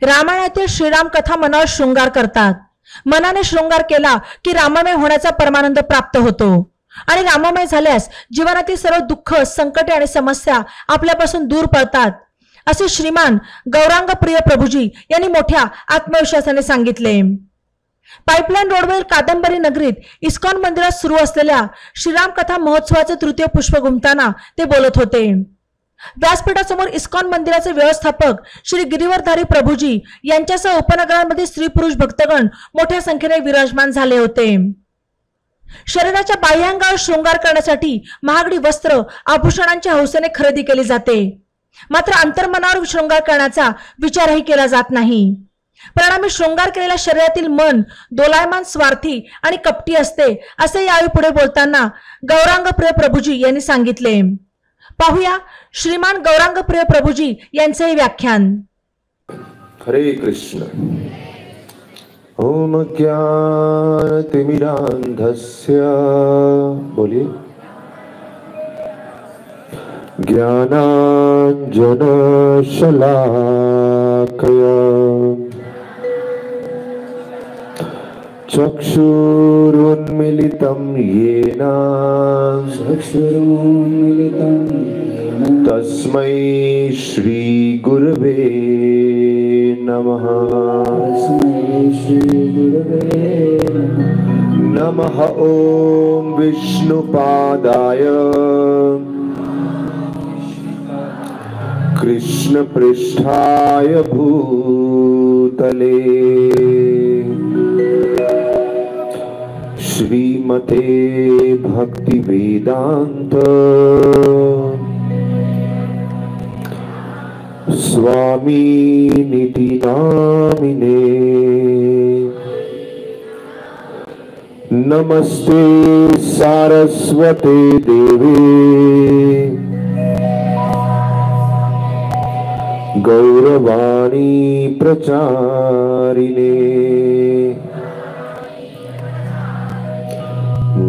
रामायणातील श्रीराम कथा मनावर शृंगार करतात. मनाने शृंगार केला की राममय होण्याचा परमानंद प्राप्त होतो आणि राममय झाल्यास जीवनातील सर्व दुःख, संकटे आणि समस्या आपल्यापासून दूर पळतात, असे श्रीमान गौरांग प्रिय प्रभूजी यांनी मोठ्या आत्मविश्वासाने सांगितले. पाईपलाईन रोडवरील कादंबरी नगरीत इस्कॉन मंदिरात सुरू असलेल्या श्रीराम कथा महोत्सवाचे तृतीय पुष्प घुमताना ते बोलत होते. व्यासपीठासमोर इस्कॉन मंदिराचे व्यवस्थापक श्री गिरिवरधारी प्रभूजी यांच्यासह उपनगरांमध्ये स्त्री पुरुष भक्तगण मोठ्या संख्येने विराजमान झाले होते. शरीराच्या बाह्यांगावर शृंगार करण्यासाठी महागडी वस्त्र, आभूषणांच्या हौसेने खरेदी केली जाते, मात्र अंतर्मनावर शृंगार करण्याचा विचारही केला जात नाही. परिणामी शृंगार केलेल्या शरीरातील मन दोलायमान, स्वार्थी आणि कपटी असते, असे यावेळी पुढे बोलताना गौरांगप्रिय प्रभूजी यांनी सांगितले. पाहूया श्रीमान गौरांगप्रिय प्रभूजी यांचे व्याख्यान. हरे कृष्ण. ओम ज्ञानतिमिरान्धस्य बोलिए ज्ञानाञ्जनशलाकया चक्षुरुन्मीलितं येन तस्मै श्री गुरवे नमः. नमः ओम विष्णुपादाय कृष्णपृष्ठाय भूतले श्रीमते भक्तिवेदांत स्वामीनिति नामिने. नमस्ते सारस्वते देवे गौरवाणी प्रचारिणे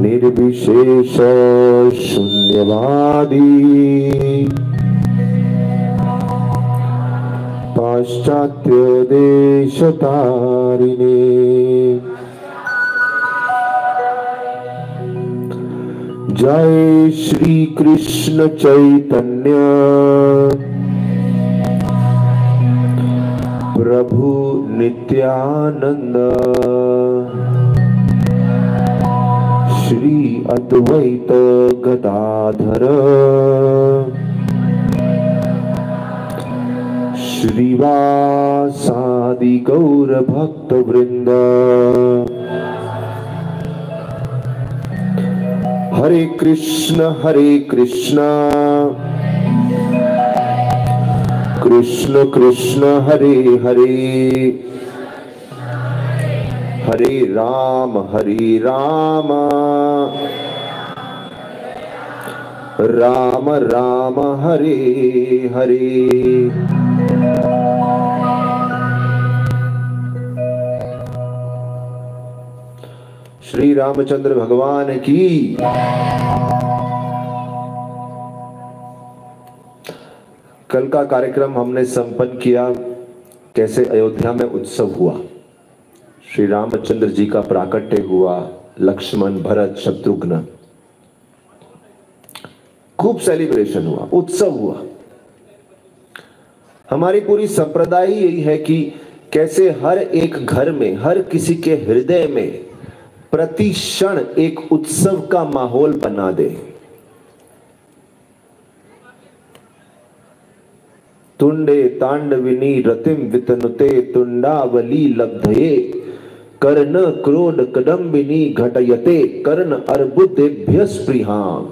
निर्विशेष शून्यवादी पाश्चात्य देशतारिणे. जय श्री कृष्ण चैतन्य प्रभु नित्यानंद श्री अद्वैत गदाधर श्रीवासादि गौर भक्त वृंद. हरे कृष्ण कृष्ण कृष्ण हरे हरे हरे राम राम राम हरे हरे. श्री रामचंद्र भगवान की. कल का कार्यक्रम हमने संपन्न किया, कैसे अयोध्या में उत्सव हुआ, श्री रामचंद्र जी का प्राकट्य हुआ, लक्ष्मण, भरत, शत्रुघ्न, खूब सेलिब्रेशन हुआ, उत्सव हुआ. हमारी पूरी संप्रदाय ही यही है कि कैसे हर एक घर में, हर किसी के हृदय में प्रति क्षण एक उत्सव का माहौल बना दे. तुंडे तांडविनी रतिम वितनुते तुंडावली लब्धये कर्ण क्रोध कदम्बिनी घटयते कर्ण अर्बुदेभ्य स्पृहाम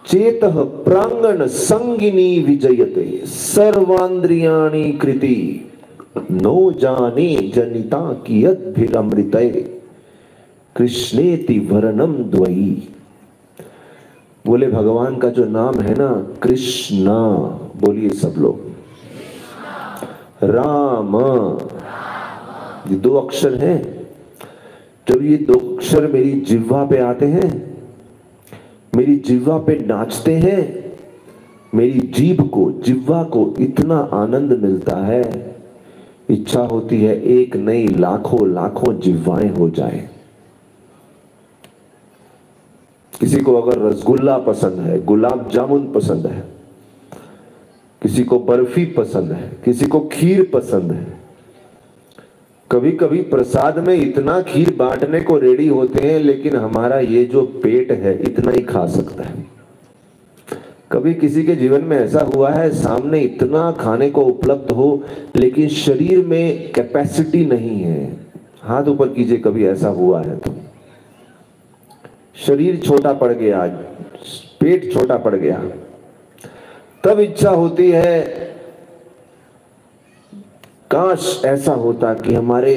चेतः प्रांगण संगिनी विजयते सर्वांद्रियाणि कृति नो जाने जनिता कियद्भिरमृते कृष्णेति वरणम द्वयी. बोले भगवान का जो नाम है ना, कृष्णा, बोलिए सब लोग. राम, ये दो अक्षर हैं. जब ये दो अक्षर मेरी जिह्वा पे आते हैं, मेरी जिह्वा पे नाचते हैं, मेरी जीभ को, जिह्वा को इतना आनंद मिलता है इच्छा होती है एक नहीं लाखों लाखों जिह्वाएं हो जाए। किसी को अगर रसगुल्ला पसंद है, गुलाब जामुन पसंद है, किसी को बर्फी पसंद है, किसी को खीर पसंद है। कभी कभी प्रसाद में इतना खीर बांटने को रेडी होते हैं, लेकिन हमारा ये जो पेट है इतना ही खा सकता है। कभी किसी के जीवन में ऐसा हुआ है, सामने इतना खाने को उपलब्ध हो लेकिन शरीर में कैपेसिटी नहीं है? हाथ ऊपर कीजिए, कभी ऐसा हुआ है तो। शरीर छोटा पड़ गया, पेट छोटा पड़ गया, तब इच्छा होती है काश ऐसा होता कि हमारे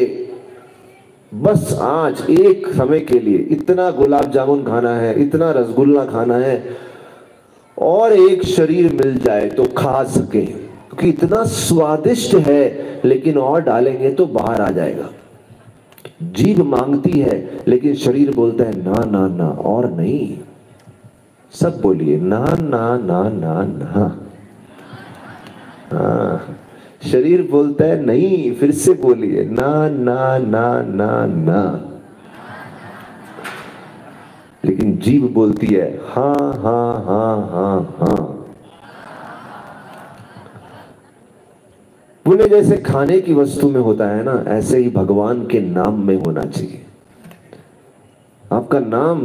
बस आज एक समय के लिए इतना गुलाब जामुन खाना है, इतना रसगुल्ला खाना है और एक शरीर मिल जाए तो खा सके, क्योंकि इतना स्वादिष्ट है, लेकिन और डालेंगे तो बाहर आ जाएगा। जीभ मांगती है लेकिन शरीर बोलता है ना ना ना, और नहीं। सब बोलिए ना ना ना ना ना। हाँ, शरीर बोलता है नहीं, फिर से बोलिए ना ना ना ना ना। लेकिन जीभ बोलती है हाँ हाँ हाँ हाँ हाँ। बोले जैसे खाने की वस्तु में होता है ना, ऐसे ही भगवान के नाम में होना चाहिए। आपका नाम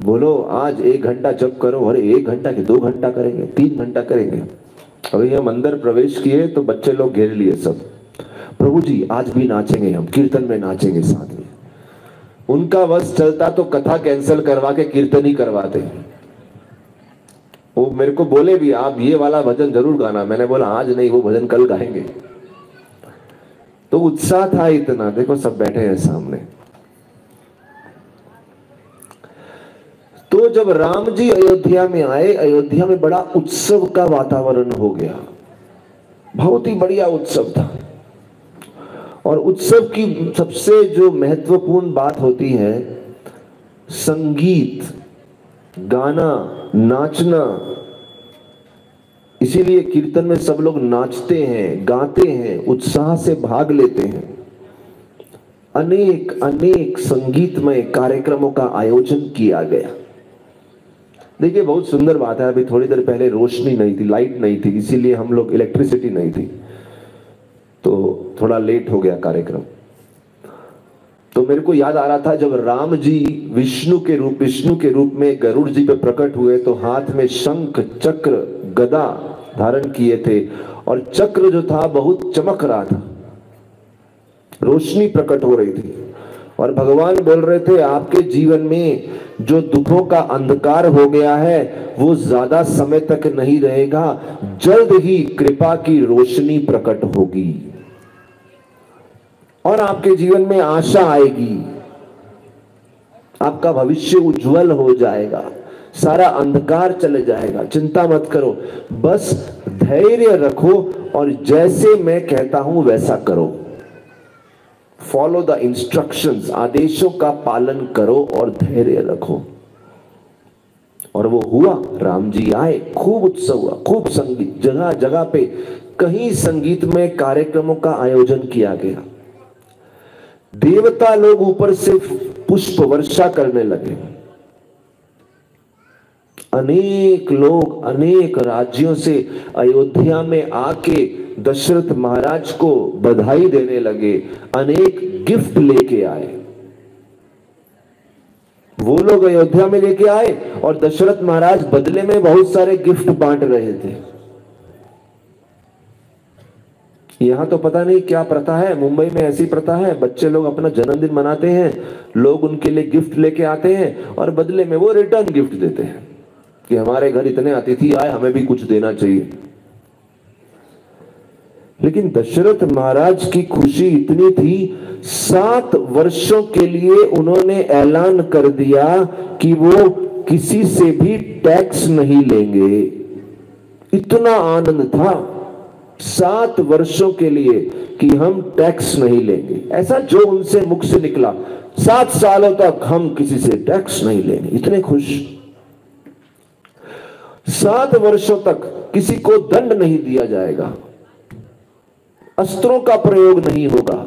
बोलो, आज 1 घंटा जप करो, अरे 1 घंटा के 2 घंटा करेंगे, 3 घंटा करेंगे। अभी हम अंदर प्रवेश किए तो बच्चे लोग घेर लिए सब, प्रभु जी आज भी नाचेंगे, हम कीर्तन में नाचेंगे साथ में। उनका बस चलता तो कथा कैंसिल करवा के कीर्तन ही करवाते। वो मेरे को बोले भी आप ये वाला भजन जरूर गाना, मैंने बोला आज नहीं, वो भजन कल गाएंगे। तो उत्साह था इतना, देखो सब बैठे हैं सामने। तो जब राम जी अयोध्या में आए, अयोध्या में बड़ा उत्सव का वातावरण हो गया, बहुत ही बढ़िया उत्सव था। और उत्सव की सबसे जो महत्वपूर्ण बात होती है संगीत, गाना, नाचना। इसीलिए कीर्तन में सब लोग नाचते हैं, गाते हैं, उत्साह से भाग लेते हैं। अनेक अनेक संगीतमय कार्यक्रमों का आयोजन किया गया। देखिए बहुत सुंदर बात है, अभी थोड़ी देर पहले रोशनी नहीं थी, लाइट नहीं थी, इसीलिए हम लोग, इलेक्ट्रिसिटी नहीं थी, तो थोड़ा लेट हो गया कार्यक्रम। तो मेरे को याद आ रहा था जब राम जी विष्णु के रूप में गरुड़ जी पे प्रकट हुए, तो हाथ में शंख चक्र गदा धारण किए थे, और चक्र जो था बहुत चमक रहा था, रोशनी प्रकट हो रही थी। और भगवान बोल रहे थे आपके जीवन में जो दुखों का अंधकार हो गया है वो ज्यादा समय तक नहीं रहेगा, जल्द ही कृपा की रोशनी प्रकट होगी और आपके जीवन में आशा आएगी, आपका भविष्य उज्जवल हो जाएगा, सारा अंधकार चले जाएगा। चिंता मत करो, बस धैर्य रखो और जैसे मैं कहता हूं वैसा करो। फॉलो द इंस्ट्रक्शंस, आदेशों का पालन करो और धैर्य रखो। और वो हुआ, राम जी आए, खूब उत्सव हुआ, खूब संगीत, जगह जगह पे कहीं संगीतमय कार्यक्रमों का आयोजन किया गया। देवता लोग ऊपर से पुष्प वर्षा करने लगे। अनेक लोग अनेक राज्यों से अयोध्या में आके दशरथ महाराज को बधाई देने लगे, अनेक गिफ्ट लेके आए। वो लोग अयोध्या में लेके आए और दशरथ महाराज बदले में बहुत सारे गिफ्ट बांट रहे थे। यहां तो पता नहीं क्या प्रथा है, मुंबई में ऐसी प्रथा है, बच्चे लोग अपना जन्मदिन मनाते हैं, लोग उनके लिए गिफ्ट लेके आते हैं और बदले में वो रिटर्न गिफ्ट देते हैं कि हमारे घर इतने अतिथि आए, हमें भी कुछ देना चाहिए। लेकिन दशरथ महाराज की खुशी इतनी थी, 7 वर्षों के लिए उन्होंने ऐलान कर दिया कि वो किसी से भी टैक्स नहीं लेंगे। इतना आनंद था 7 वर्षों के लिए कि हम टैक्स नहीं लेंगे। ऐसा जो उनसे मुख से निकला, 7 सालों तक हम किसी से टैक्स नहीं लेंगे। इतने खुश। 7 वर्षों तक किसी को दंड नहीं दिया जाएगा। अस्त्रों का प्रयोग नहीं होगा।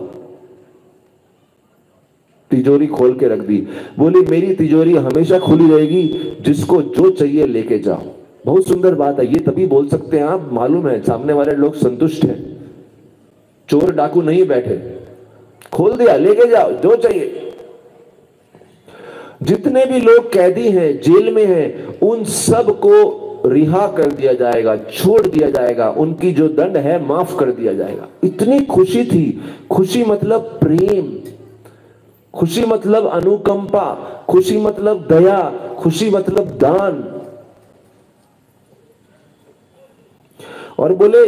तिजोरी खोल के रख दी, बोली मेरी तिजोरी हमेशा खुली रहेगी, जिसको जो चाहिए लेके जाओ। बहुत सुंदर बात है, ये तभी बोल सकते हैं आप, मालूम है सामने वाले लोग संतुष्ट हैं। चोर डाकू नहीं बैठे, खोल दिया, लेके जाओ जो चाहिए। जितने भी लोग कैदी हैं, जेल में हैं, उन सब को रिहा कर दिया जाएगा, छोड़ दिया जाएगा, उनकी जो दंड है माफ कर दिया जाएगा। इतनी खुशी थी। खुशी मतलब प्रेम, खुशी मतलब अनुकंपा, खुशी मतलब दया, खुशी मतलब दान। और बोले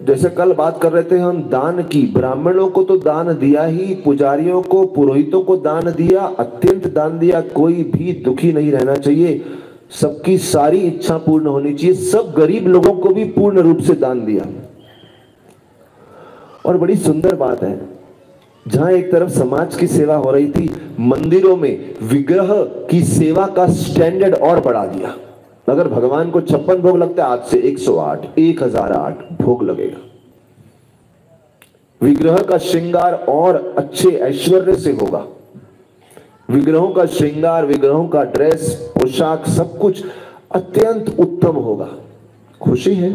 जैसे कल बात कर रहे थे हम दान की, ब्राह्मणों को तो दान दिया ही, पुजारियों को, पुरोहितों को दान दिया, अत्यंत दान दिया। कोई भी दुखी नहीं रहना चाहिए, सबकी सारी इच्छा पूर्ण होनी चाहिए। सब गरीब लोगों को भी पूर्ण रूप से दान दिया। और बड़ी सुंदर बात है, जहां एक तरफ समाज की सेवा हो रही थी, मंदिरों में विग्रह की सेवा का स्टैंडर्ड और बढ़ा दिया। अगर भगवान को 56 भोग लगता है, आज से 108, 1008 भोग लगेगा। विग्रह का श्रृंगार और अच्छे ऐश्वर्य से होगा। विग्रहों का श्रृंगार, विग्रहों का ड्रेस, पोशाक, सब कुछ अत्यंत उत्तम होगा। खुशी है।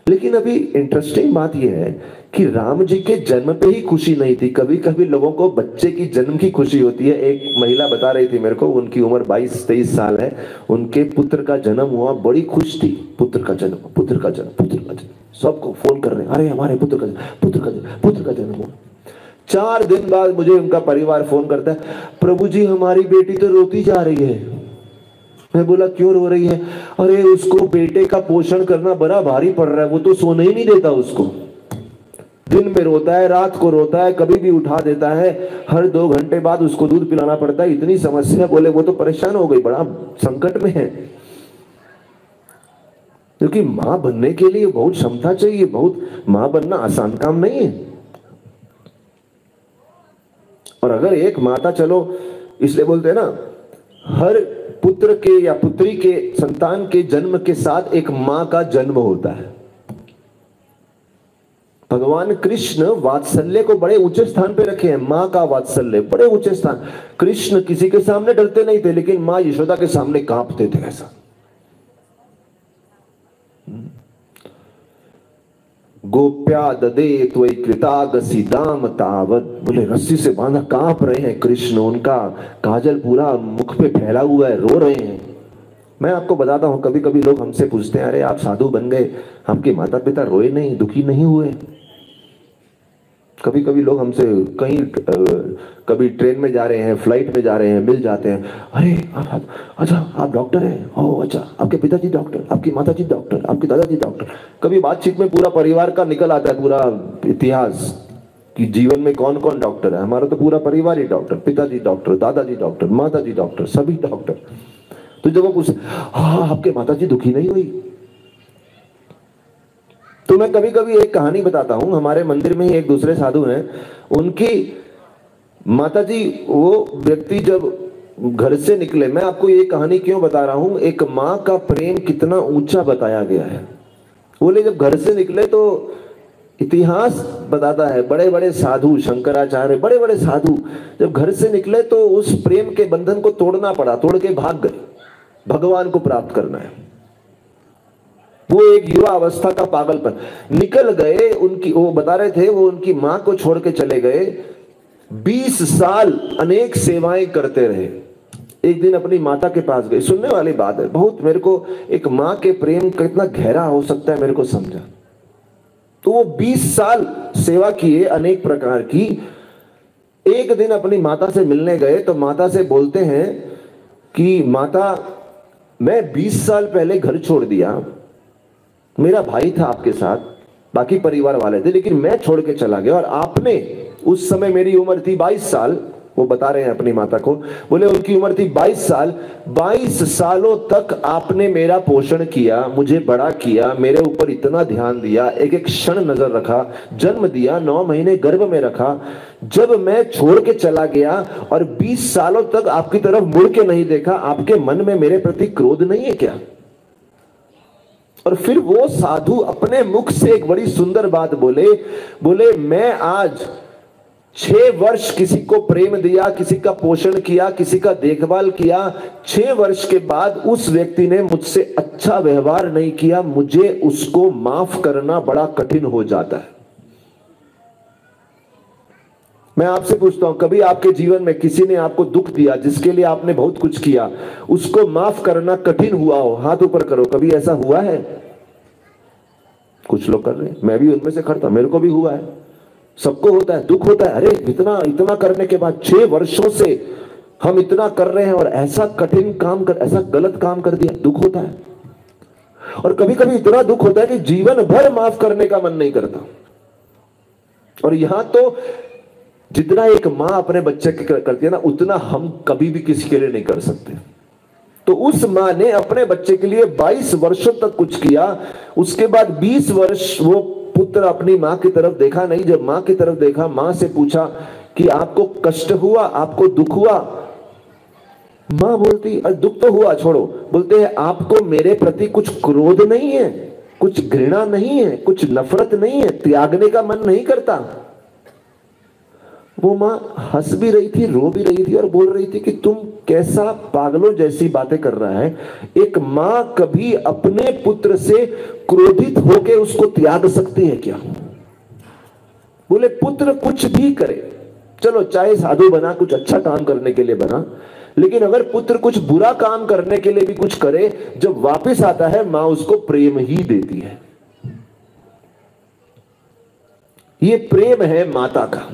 लेकिन अभी इंटरेस्टिंग बात यह है कि राम जी के जन्म पे ही खुशी नहीं थी। कभी कभी लोगों को बच्चे की जन्म की खुशी होती है। एक महिला बता रही थी मेरे को, उनकी उम्र 22-23 साल है, उनके पुत्र का जन्म हुआ, बड़ी खुश थी। पुत्र का जन्म, पुत्र का जन्म, पुत्र का जन्म, सबको फोन कर रहे हैं, अरे हमारे पुत्र का जन्म, पुत्र का जन्म, पुत्र का जन्म हुआ। 4 दिन बाद मुझे उनका परिवार फोन करता है, प्रभु जी हमारी बेटी तो रोती जा रही है। मैं बोला क्यों रो रही है? अरे उसको बेटे का पोषण करना बड़ा भारी पड़ रहा है, वो तो सोने ही नहीं देता उसको। दिन में रोता है, रात को रोता है, कभी भी उठा देता है, हर 2 घंटे बाद उसको दूध पिलाना पड़ता है। इतनी समस्या, बोले वो तो परेशान हो गई, बड़ा संकट में है। क्योंकि मां बनने के लिए बहुत क्षमता चाहिए, बहुत, मां बनना आसान काम नहीं है। और अगर एक माता, चलो इसलिए बोलते हैं ना, हर पुत्र के या पुत्री के संतान के जन्म के साथ एक मां का जन्म होता है। भगवान कृष्ण वात्सल्य को बड़े ऊंचे स्थान पे रखे हैं। मां का वात्सल्य बड़े ऊंचे स्थान। कृष्ण किसी के सामने डरते नहीं थे, लेकिन मां यशोदा के सामने कांपते थे। ऐसा गोप्या ददे त्वयि कृतागसि दाम तावत, बोले रस्सी से बांधा कांप रहे हैं कृष्ण, उनका काजल पूरा मुख पे फैला हुआ है, रो रहे हैं। मैं आपको बताता हूं, कभी कभी लोग हमसे पूछते हैं, अरे आप साधु बन गए, आपके माता पिता रोए नहीं, दुखी नहीं हुए? कभी कभी लोग हमसे कहीं, कभी ट्रेन में जा रहे हैं, फ्लाइट में जा रहे हैं, मिल जाते हैं, अरे आप अच्छा आप डॉक्टर हैं? ओह अच्छा, आपके पिताजी डॉक्टर, आपकी माताजी डॉक्टर, आपके दादाजी डॉक्टर। कभी बातचीत में पूरा परिवार का निकल आता है, पूरा इतिहास कि जीवन में कौन कौन डॉक्टर है। हमारा तो पूरा परिवार ही डॉक्टर, पिताजी डॉक्टर, दादाजी डॉक्टर, माताजी डॉक्टर, सभी डॉक्टर। तो जब वो पूछे, हाँ आपके माताजी दुखी नहीं हुई? तो मैं कभी कभी एक कहानी बताता हूं। हमारे मंदिर में ही एक दूसरे साधु हैं, उनकी माताजी, वो व्यक्ति जब घर से निकले, मैं आपको ये कहानी क्यों बता रहा हूं, एक माँ का प्रेम कितना ऊंचा बताया गया है। बोले जब घर से निकले तो इतिहास बताता है, बड़े बड़े साधु, शंकराचार्य, बड़े बड़े साधु जब घर से निकले तो उस प्रेम के बंधन को तोड़ना पड़ा, तोड़ के भाग गए, भगवान को प्राप्त करना है। वो एक युवा अवस्था का पागलपन, निकल गए। उनकी, वो बता रहे थे, वो उनकी मां को छोड़ के चले गए, 20 साल अनेक सेवाएं करते रहे। एक दिन अपनी माता के पास गए, सुनने वाली बात है बहुत, मेरे को एक मां के प्रेम कितना गहरा हो सकता है मेरे को समझा। तो वो 20 साल सेवा किए अनेक प्रकार की। एक दिन अपनी माता से मिलने गए तो माता से बोलते हैं कि माता, मैं 20 साल पहले घर छोड़ दिया, मेरा भाई था आपके साथ, बाकी परिवार वाले थे, लेकिन मैं छोड़ के चला गया और आपने, उस समय मेरी उम्र थी 22 साल, वो बता रहे हैं अपनी माता को, बोले उनकी उम्र थी 22 साल, 22 सालों तक आपने मेरा पोषण किया, मुझे बड़ा किया, मेरे ऊपर इतना ध्यान दिया, एक एक क्षण नजर रखा, जन्म दिया, 9 महीने गर्भ में रखा। जब मैं छोड़ के चला गया और 20 सालों तक आपकी तरफ मुड़ के नहीं देखा, आपके मन में मेरे प्रति क्रोध नहीं है क्या? और फिर वो साधु अपने मुख से एक बड़ी सुंदर बात बोले, बोले मैं आज 6 वर्ष किसी को प्रेम दिया, किसी का पोषण किया, किसी का देखभाल किया, 6 वर्ष के बाद उस व्यक्ति ने मुझसे अच्छा व्यवहार नहीं किया, मुझे उसको माफ करना बड़ा कठिन हो जाता है। मैं आपसे पूछता हूं, कभी आपके जीवन में किसी ने आपको दुख दिया, जिसके लिए आपने बहुत कुछ किया, उसको माफ करना कठिन हुआ हो? हाथ ऊपर करो, कभी ऐसा हुआ है? कुछ लोग कर रहे हैं, मैं भी उनमें से करता, मेरे को भी हुआ है, सबको होता है, दुख होता है। अरे इतना इतना करने के बाद 6 वर्षों से हम इतना कर रहे हैं और ऐसा कठिन काम कर, ऐसा गलत काम कर दिया, दुख होता है। और कभी कभी इतना दुख होता है कि जीवन भर माफ करने का मन नहीं करता। और यहां तो जितना एक मां अपने बच्चे के करती है ना, उतना हम कभी भी किसी के लिए नहीं कर सकते। तो उस मां ने अपने बच्चे के लिए 22 वर्षों तक कुछ किया, उसके बाद 20 वर्ष वो पुत्र अपनी मां की तरफ देखा नहीं। जब मां की तरफ देखा, मां से पूछा कि आपको कष्ट हुआ, आपको दुख हुआ? मां बोलती, अरे दुख तो हुआ, छोड़ो। बोलते हैं आपको मेरे प्रति कुछ क्रोध नहीं है, कुछ घृणा नहीं है, कुछ नफरत नहीं है, त्यागने का मन नहीं करता? वो मां हंस भी रही थी, रो भी रही थी और बोल रही थी कि तुम कैसा पागलों जैसी बातें कर रहा है। एक मां कभी अपने पुत्र से क्रोधित होकर उसको त्याग सकती है क्या? बोले पुत्र कुछ भी करे, चलो चाहे साधु बना, कुछ अच्छा काम करने के लिए बना, लेकिन अगर पुत्र कुछ बुरा काम करने के लिए भी कुछ करे, जब वापस आता है मां उसको प्रेम ही देती है। ये प्रेम है माता का।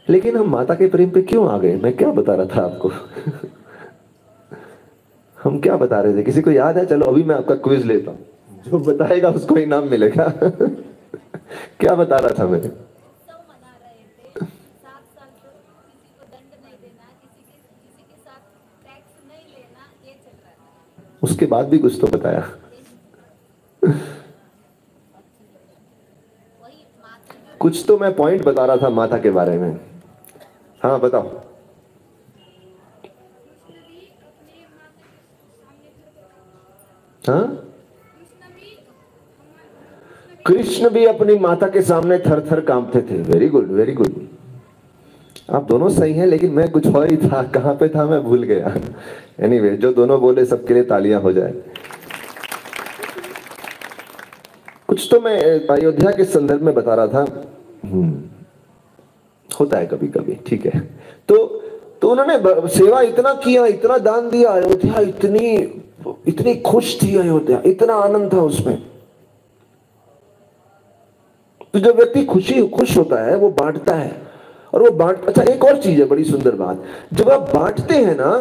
लेकिन हम माता के प्रेम पे क्यों आ गए? मैं क्या बता रहा था आपको? हम क्या बता रहे थे? किसी को याद है? चलो अभी मैं आपका क्विज लेता हूं, जो बताएगा उसको इनाम मिलेगा। क्या बता रहा था मैं? उसके बाद भी कुछ तो बताया। कुछ तो मैं पॉइंट बता रहा था माता के बारे में। हाँ बताओ। हाँ, कृष्ण भी अपनी माता के सामने थर थर कांपते थे। Very good, very good. आप दोनों सही हैं, लेकिन मैं कुछ और ही था। कहां पे था मैं भूल गया। एनीवे, जो दोनों बोले सबके लिए तालियां हो जाए। कुछ तो मैं अयोध्या के संदर्भ में बता रहा था। होता है कभी कभी, ठीक है। तो उन्होंने सेवा इतना किया, इतना दान दिया, अयोध्या इतनी खुश थी, अयोध्या इतना आनंद था उसमें। तो जब व्यक्ति खुश होता है वो बांटता है, और वो अच्छा एक और चीज है बड़ी सुंदर बात, जब आप बांटते हैं ना,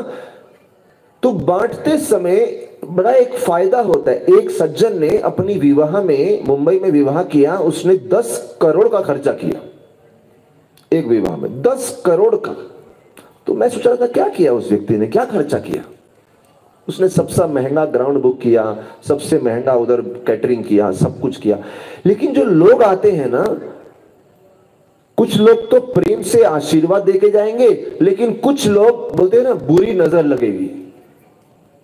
तो बांटते समय बड़ा एक फायदा होता है। एक सज्जन ने अपनी विवाह में, मुंबई में विवाह किया, उसने 10 करोड़ का खर्चा किया एक विवाह में, 10 करोड़ का। तो मैं सोच रहा था क्या किया उस व्यक्ति ने, क्या खर्चा किया? उसने सबसे महंगा ग्राउंड बुक किया, सबसे महंगा उधर कैटरिंग किया, सब कुछ किया। लेकिन जो लोग आते हैं ना, कुछ लोग तो प्रेम से आशीर्वाद देके जाएंगे, लेकिन कुछ लोग बोलते हैं ना बुरी नजर लगेगी।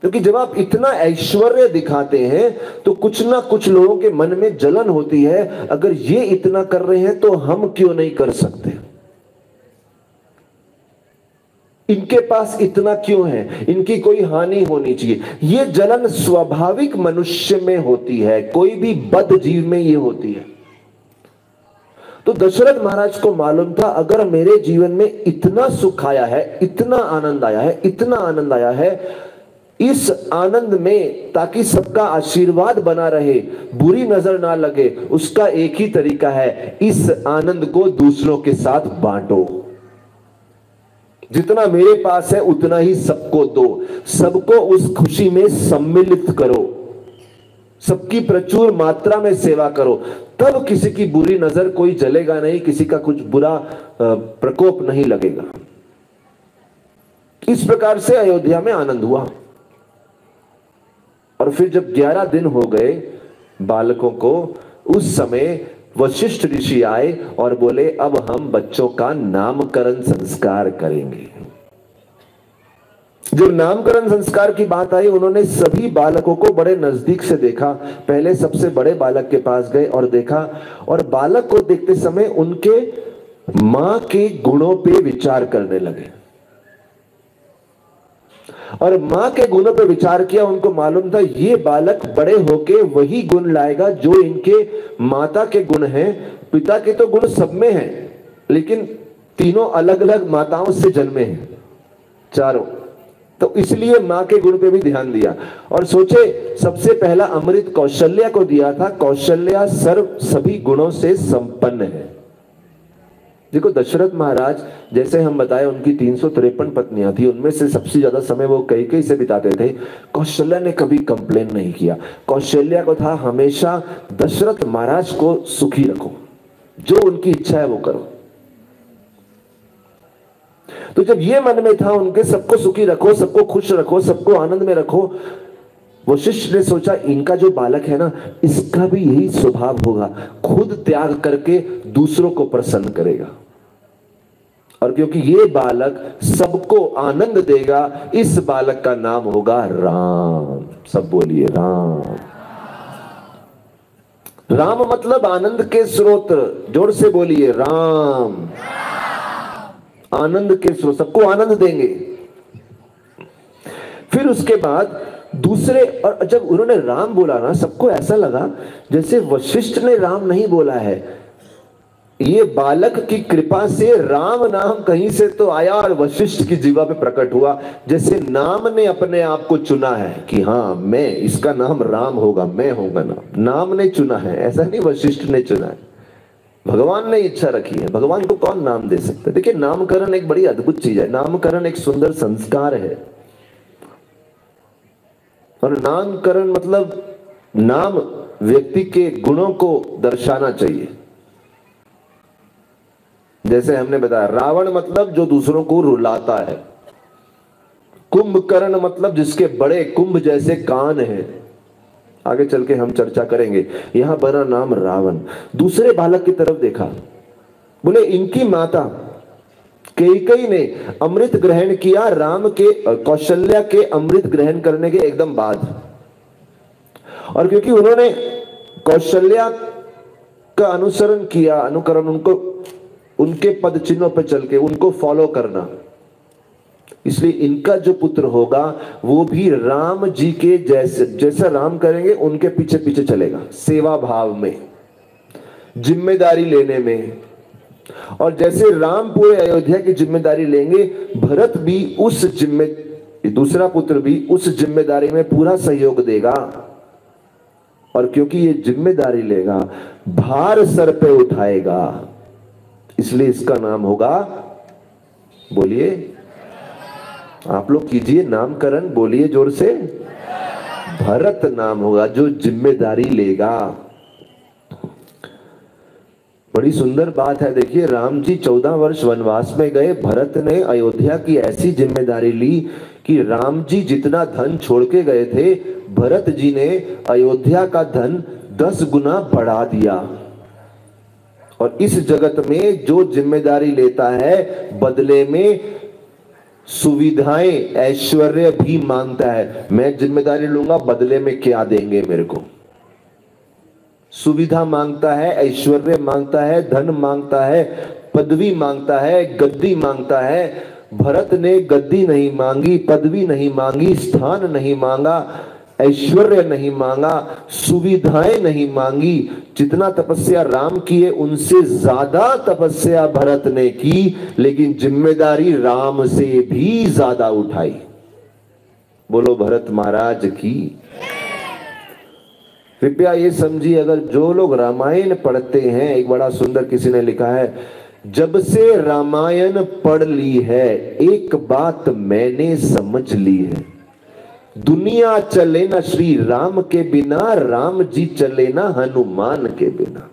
क्योंकि जब आप इतना ऐश्वर्य दिखाते हैं तो कुछ ना कुछ लोगों के मन में जलन होती है, अगर ये इतना कर रहे हैं तो हम क्यों नहीं कर सकते? इनके पास इतना क्यों है, इनकी कोई हानि होनी चाहिए। ये जलन स्वाभाविक मनुष्य में होती है, कोई भी बद जीव में ये होती है। तो दशरथ महाराज को मालूम था, अगर मेरे जीवन में इतना सुख आया है, इतना आनंद आया है, इतना आनंद आया है, इस आनंद में ताकि सबका आशीर्वाद बना रहे, बुरी नजर ना लगे, उसका एक ही तरीका है, इस आनंद को दूसरों के साथ बांटो। जितना मेरे पास है उतना ही सबको दो, सबको उस खुशी में सम्मिलित करो, सबकी प्रचुर मात्रा में सेवा करो, तब किसी की बुरी नजर कोई जलेगा नहीं, किसी का कुछ बुरा प्रकोप नहीं लगेगा। इस प्रकार से अयोध्या में आनंद हुआ। और फिर जब 11 दिन हो गए बालकों को, उस समय वशिष्ठ ऋषि आए और बोले अब हम बच्चों का नामकरण संस्कार करेंगे। जब नामकरण संस्कार की बात आई, उन्होंने सभी बालकों को बड़े नजदीक से देखा। पहले सबसे बड़े बालक के पास गए और देखा, और बालक को देखते समय उनके मां के गुणों पे विचार करने लगे। और मां के गुणों पे विचार किया। उनको मालूम था ये बालक बड़े होके वही गुण लाएगा जो इनके माता के गुण हैं। पिता के तो गुण सब में हैं, लेकिन तीनों अलग अलग माताओं से जन्मे हैं, चारों। तो इसलिए मां के गुण पे भी ध्यान दिया और सोचे सबसे पहला अमृत कौशल्या को दिया था। कौशल्या सर्व सभी गुणों से संपन्न है। देखो, दशरथ महाराज, जैसे हम बताए, उनकी 353 पत्नियां थी, उनमें से सबसे ज्यादा समय वो कैकेयी से बिताते थे। कौशल्या ने कभी कंप्लेन नहीं किया। कौशल्या को था हमेशा दशरथ महाराज को सुखी रखो, जो उनकी इच्छा है वो करो। तो जब ये मन में था उनके, सबको सुखी रखो, सबको खुश रखो, सबको आनंद में रखो, वशिष्ठ ने सोचा इनका जो बालक है ना, इसका भी यही स्वभाव होगा, खुद त्याग करके दूसरों को प्रसन्न करेगा। और क्योंकि ये बालक सबको आनंद देगा, इस बालक का नाम होगा राम। सब बोलिए राम। राम मतलब आनंद के स्रोत। जोर से बोलिए राम। आनंद के स्रोत, सबको आनंद देंगे। फिर उसके बाद दूसरे, और जब उन्होंने राम बोला ना, सबको ऐसा लगा जैसे वशिष्ठ ने राम नहीं बोला है। ये बालक की कृपा से राम नाम कहीं से तो आया और वशिष्ठ की जीवा पे प्रकट हुआ, जैसे नाम ने अपने आप को चुना है कि हाँ, मैं, इसका नाम राम होगा, मैं होगा नाम ने चुना है। ऐसा नहीं वशिष्ठ ने चुना है, भगवान ने इच्छा रखी है। भगवान को कौन नाम दे सकता है? देखिए, नामकरण एक बड़ी अद्भुत चीज है। नामकरण एक सुंदर संस्कार है। और नामकरण मतलब नाम व्यक्ति के गुणों को दर्शाना चाहिए। जैसे हमने बताया, रावण मतलब जो दूसरों को रुलाता है। कुंभकर्ण मतलब जिसके बड़े कुंभ जैसे कान हैं। आगे चल के हम चर्चा करेंगे। यहां बना नाम रावण। दूसरे बालक की तरफ देखा, बोले इनकी माता कैकेयी ने अमृत ग्रहण किया राम के, कौशल्या के अमृत ग्रहण करने के एकदम बाद। और क्योंकि उन्होंने कौशल्या का अनुसरण किया, अनुकरण, उनको उनके पद चिन्हों पर चल के उनको फॉलो करना, इसलिए इनका जो पुत्र होगा वो भी राम जी के जैसे, जैसा राम करेंगे उनके पीछे पीछे चलेगा, सेवा भाव में, जिम्मेदारी लेने में। और जैसे राम पूरे अयोध्या की जिम्मेदारी लेंगे, भरत भी उस दूसरा पुत्र भी उस जिम्मेदारी में पूरा सहयोग देगा। और क्योंकि ये जिम्मेदारी लेगा, भार सर पे उठाएगा, इसलिए इसका नाम होगा, बोलिए, आप लोग कीजिए नामकरण, बोलिए जोर से, भरत नाम होगा, जो जिम्मेदारी लेगा। बड़ी सुंदर बात है। देखिए, राम जी 14 वर्ष वनवास में गए, भरत ने अयोध्या की ऐसी जिम्मेदारी ली कि राम जी जितना धन छोड़ के गए थे, भरत जी ने अयोध्या का धन 10 गुना बढ़ा दिया। और इस जगत में जो जिम्मेदारी लेता है, बदले में सुविधाएं, ऐश्वर्य भी मांगता है। मैं जिम्मेदारी लूंगा, बदले में क्या देंगे मेरे को? सुविधा मांगता है, ऐश्वर्य मांगता है, धन मांगता है, पदवी मांगता है, गद्दी मांगता है। भरत ने गद्दी नहीं मांगी, पदवी नहीं मांगी, स्थान नहीं मांगा, ऐश्वर्य नहीं मांगा, सुविधाएं नहीं मांगी। जितना तपस्या राम की है उनसे ज्यादा तपस्या भरत ने की, लेकिन जिम्मेदारी राम से भी ज्यादा उठाई। बोलो भरत महाराज की। कृपया ये समझिए, अगर जो लोग रामायण पढ़ते हैं, एक बड़ा सुंदर किसी ने लिखा है, जब से रामायण पढ़ ली है एक बात मैंने समझ ली है, दुनिया चले ना श्री राम के बिना, राम जी चले ना हनुमान के बिना।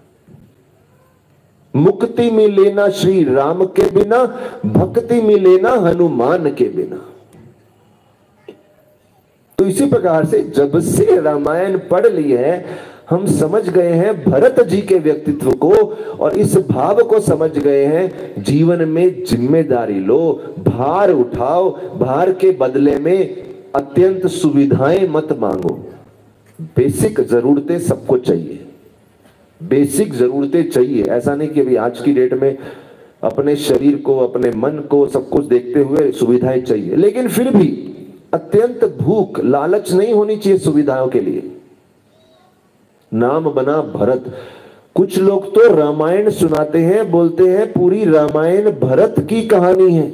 मुक्ति मिले ना श्री राम के बिना, भक्ति मिले ना हनुमान के बिना। तो इसी प्रकार से जब से रामायण पढ़ ली है, हम समझ गए हैं भरत जी के व्यक्तित्व को और इस भाव को समझ गए हैं, जीवन में जिम्मेदारी लो, भार उठाओ, भार के बदले में अत्यंत सुविधाएं मत मांगो। बेसिक जरूरतें सबको चाहिए, बेसिक जरूरतें चाहिए। ऐसा नहीं कि अभी आज की डेट में अपने शरीर को, अपने मन को, सब कुछ देखते हुए सुविधाएं चाहिए, लेकिन फिर भी अत्यंत भूख लालच नहीं होनी चाहिए सुविधाओं के लिए। नाम बना भरत। कुछ लोग तो रामायण सुनाते हैं, बोलते हैं पूरी रामायण भरत की कहानी है।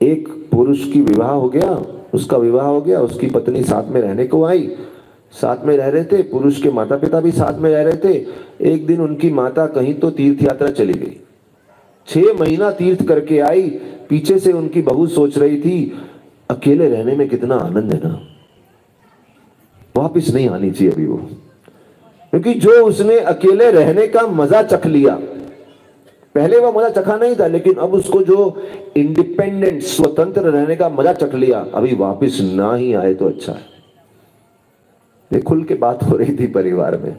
एक पुरुष की विवाह हो गया, उसका विवाह हो गया, उसकी पत्नी साथ में रहने को आई, साथ में रह रहे थे, पुरुष के माता पिता भी साथ में रह रहे थे। एक दिन उनकी माता कहीं तो तीर्थ यात्रा चली गई, 6 महीना तीर्थ करके आई। पीछे से उनकी बहू सोच रही थी अकेले रहने में कितना आनंद है ना, वापिस नहीं आनी चाहिए अभी वो, क्योंकि जो उसने अकेले रहने का मजा चख लिया, पहले वो मजा चखा नहीं था, लेकिन अब उसको जो इंडिपेंडेंट स्वतंत्र रहने का मजा चख लिया, अभी वापिस ना ही आए तो अच्छा है। ये खुल के बात हो रही थी परिवार में।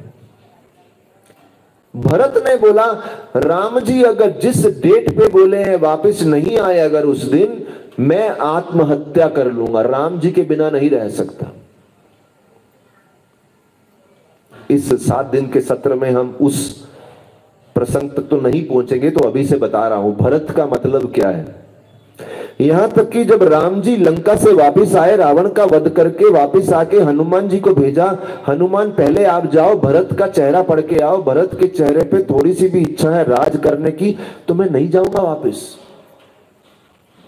भरत ने बोला राम जी अगर जिस डेट पे बोले हैं वापस नहीं आए अगर उस दिन, मैं आत्महत्या कर लूंगा, राम जी के बिना नहीं रह सकता। इस 7 दिन के सत्र में हम उस प्रसंग तक तो नहीं पहुंचेंगे, तो अभी से बता रहा हूं भरत का मतलब क्या है। यहां तक कि जब राम जी लंका से वापस आए, रावण का वध करके वापस आके हनुमान जी को भेजा, हनुमान पहले आप जाओ, भरत का चेहरा पढ़ के आओ, भरत के चेहरे पे थोड़ी सी भी इच्छा है राज करने की तो मैं नहीं जाऊंगा वापस।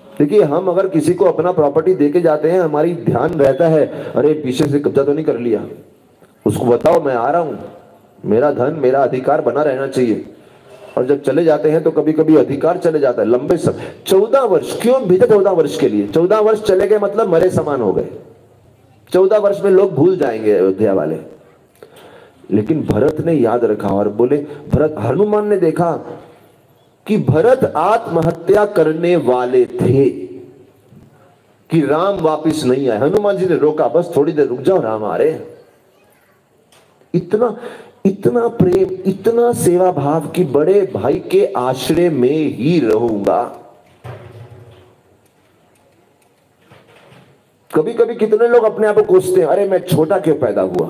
देखिए हम अगर किसी को अपना प्रॉपर्टी देके जाते हैं, हमारी ध्यान रहता है अरे पीछे से कब्जा तो नहीं कर लिया, उसको बताओ मैं आ रहा हूं, मेरा धन मेरा अधिकार बना रहना चाहिए। और जब चले जाते हैं तो कभी कभी अधिकार चले जाता है लंबे समय, 14 वर्ष क्यों भेजे, 14 वर्ष के लिए, 14 वर्ष चले गए मतलब मरे समान हो गए। 14 वर्ष में लोग भूल जाएंगे अयोध्या वाले। लेकिन भरत ने याद रखा और बोले, भरत, हनुमान ने देखा कि भरत आत्महत्या करने वाले थे कि राम वापिस नहीं आए। हनुमान जी ने रोका, बस थोड़ी देर रुक जाओ, राम आ रहे। इतना प्रेम, इतना सेवा भाव कि बड़े भाई के आश्रय में ही रहूंगा। कभी कभी कितने लोग अपने आप को कोसते हैं, अरे मैं छोटा क्यों पैदा हुआ,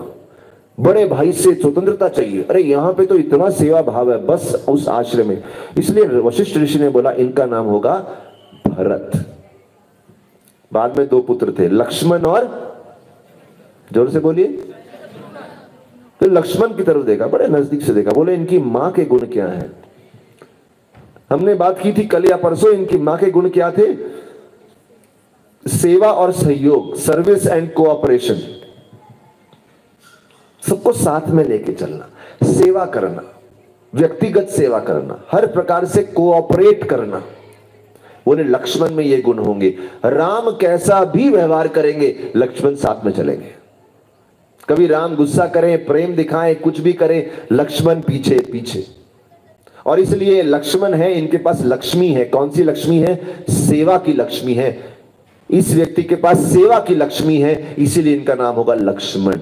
बड़े भाई से स्वतंत्रता चाहिए। अरे यहां पे तो इतना सेवा भाव है बस उस आश्रय में। इसलिए वशिष्ठ ऋषि ने बोला इनका नाम होगा भरत। बाद में 2 पुत्र थे, लक्ष्मण और, जोर से बोलिए। तो लक्ष्मण की तरफ देखा, बड़े नजदीक से देखा, बोले इनकी मां के गुण क्या हैं। हमने बात की थी कल या परसों, इनकी मां के गुण क्या थे, सेवा और सहयोग, सर्विस एंड कोऑपरेशन, सबको साथ में लेके चलना, सेवा करना, व्यक्तिगत सेवा करना, हर प्रकार से कोऑपरेट करना। बोले लक्ष्मण में ये गुण होंगे। राम कैसा भी व्यवहार करेंगे लक्ष्मण साथ में चलेंगे। कभी राम गुस्सा करें, प्रेम दिखाएं, कुछ भी करें, लक्ष्मण पीछे पीछे। और इसलिए लक्ष्मण है, इनके पास लक्ष्मी है। कौन सी लक्ष्मी है, सेवा की लक्ष्मी है। इस व्यक्ति के पास सेवा की लक्ष्मी है, इसीलिए इनका नाम होगा लक्ष्मण।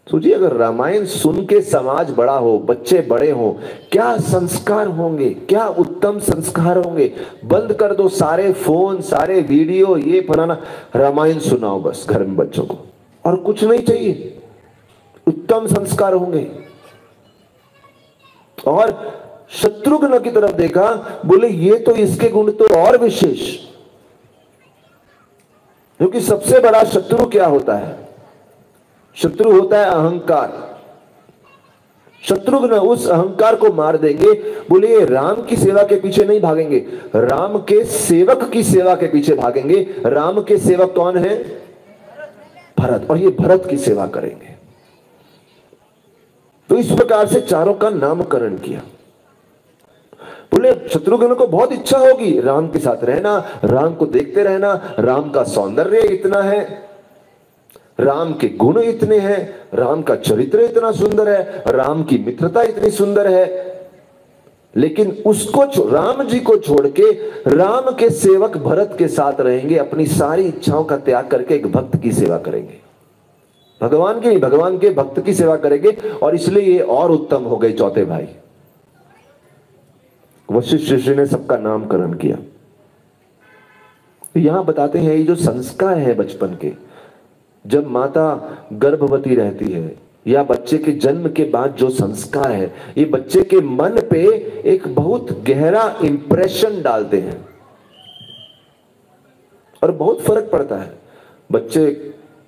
सोचिए अगर रामायण सुन के समाज बड़ा हो, बच्चे बड़े हो, क्या संस्कार होंगे, क्या उत्तम संस्कार होंगे। बंद कर दो सारे फोन, सारे वीडियो, ये फलाना, रामायण सुनाओ बस घर में बच्चों को, और कुछ नहीं चाहिए, उत्तम संस्कार होंगे। और शत्रुघ्न की तरफ देखा, बोले ये तो इसके गुण तो और विशेष, क्योंकि सबसे बड़ा शत्रु क्या होता है, शत्रु होता है अहंकार। शत्रुघ्न उस अहंकार को मार देंगे। बोले ये राम की सेवा के पीछे नहीं भागेंगे, राम के सेवक की सेवा के पीछे भागेंगे। राम के सेवक कौन है, भरत, और ये भरत की सेवा करेंगे। तो इस प्रकार से चारों का नामकरण किया। बोले शत्रुघ्न को बहुत इच्छा होगी राम के साथ रहना, राम को देखते रहना, राम का सौंदर्य इतना है, राम के गुण इतने हैं, राम का चरित्र इतना सुंदर है, राम की मित्रता इतनी सुंदर है। लेकिन उसको राम जी को छोड़ के राम के सेवक भरत के साथ रहेंगे, अपनी सारी इच्छाओं का त्याग करके एक भक्त की सेवा करेंगे। भगवान की नहीं, भगवान के भक्त की सेवा करेंगे। और इसलिए ये और उत्तम हो गए चौथे भाई। वशिष्ठ ऋषि ने सबका नामकरण किया। तो यहां बताते हैं ये जो संस्कार है बचपन के, जब माता गर्भवती रहती है या बच्चे के जन्म के बाद जो संस्कार है, ये बच्चे के मन पे एक बहुत गहरा इंप्रेशन डालते हैं और बहुत फर्क पड़ता है। बच्चे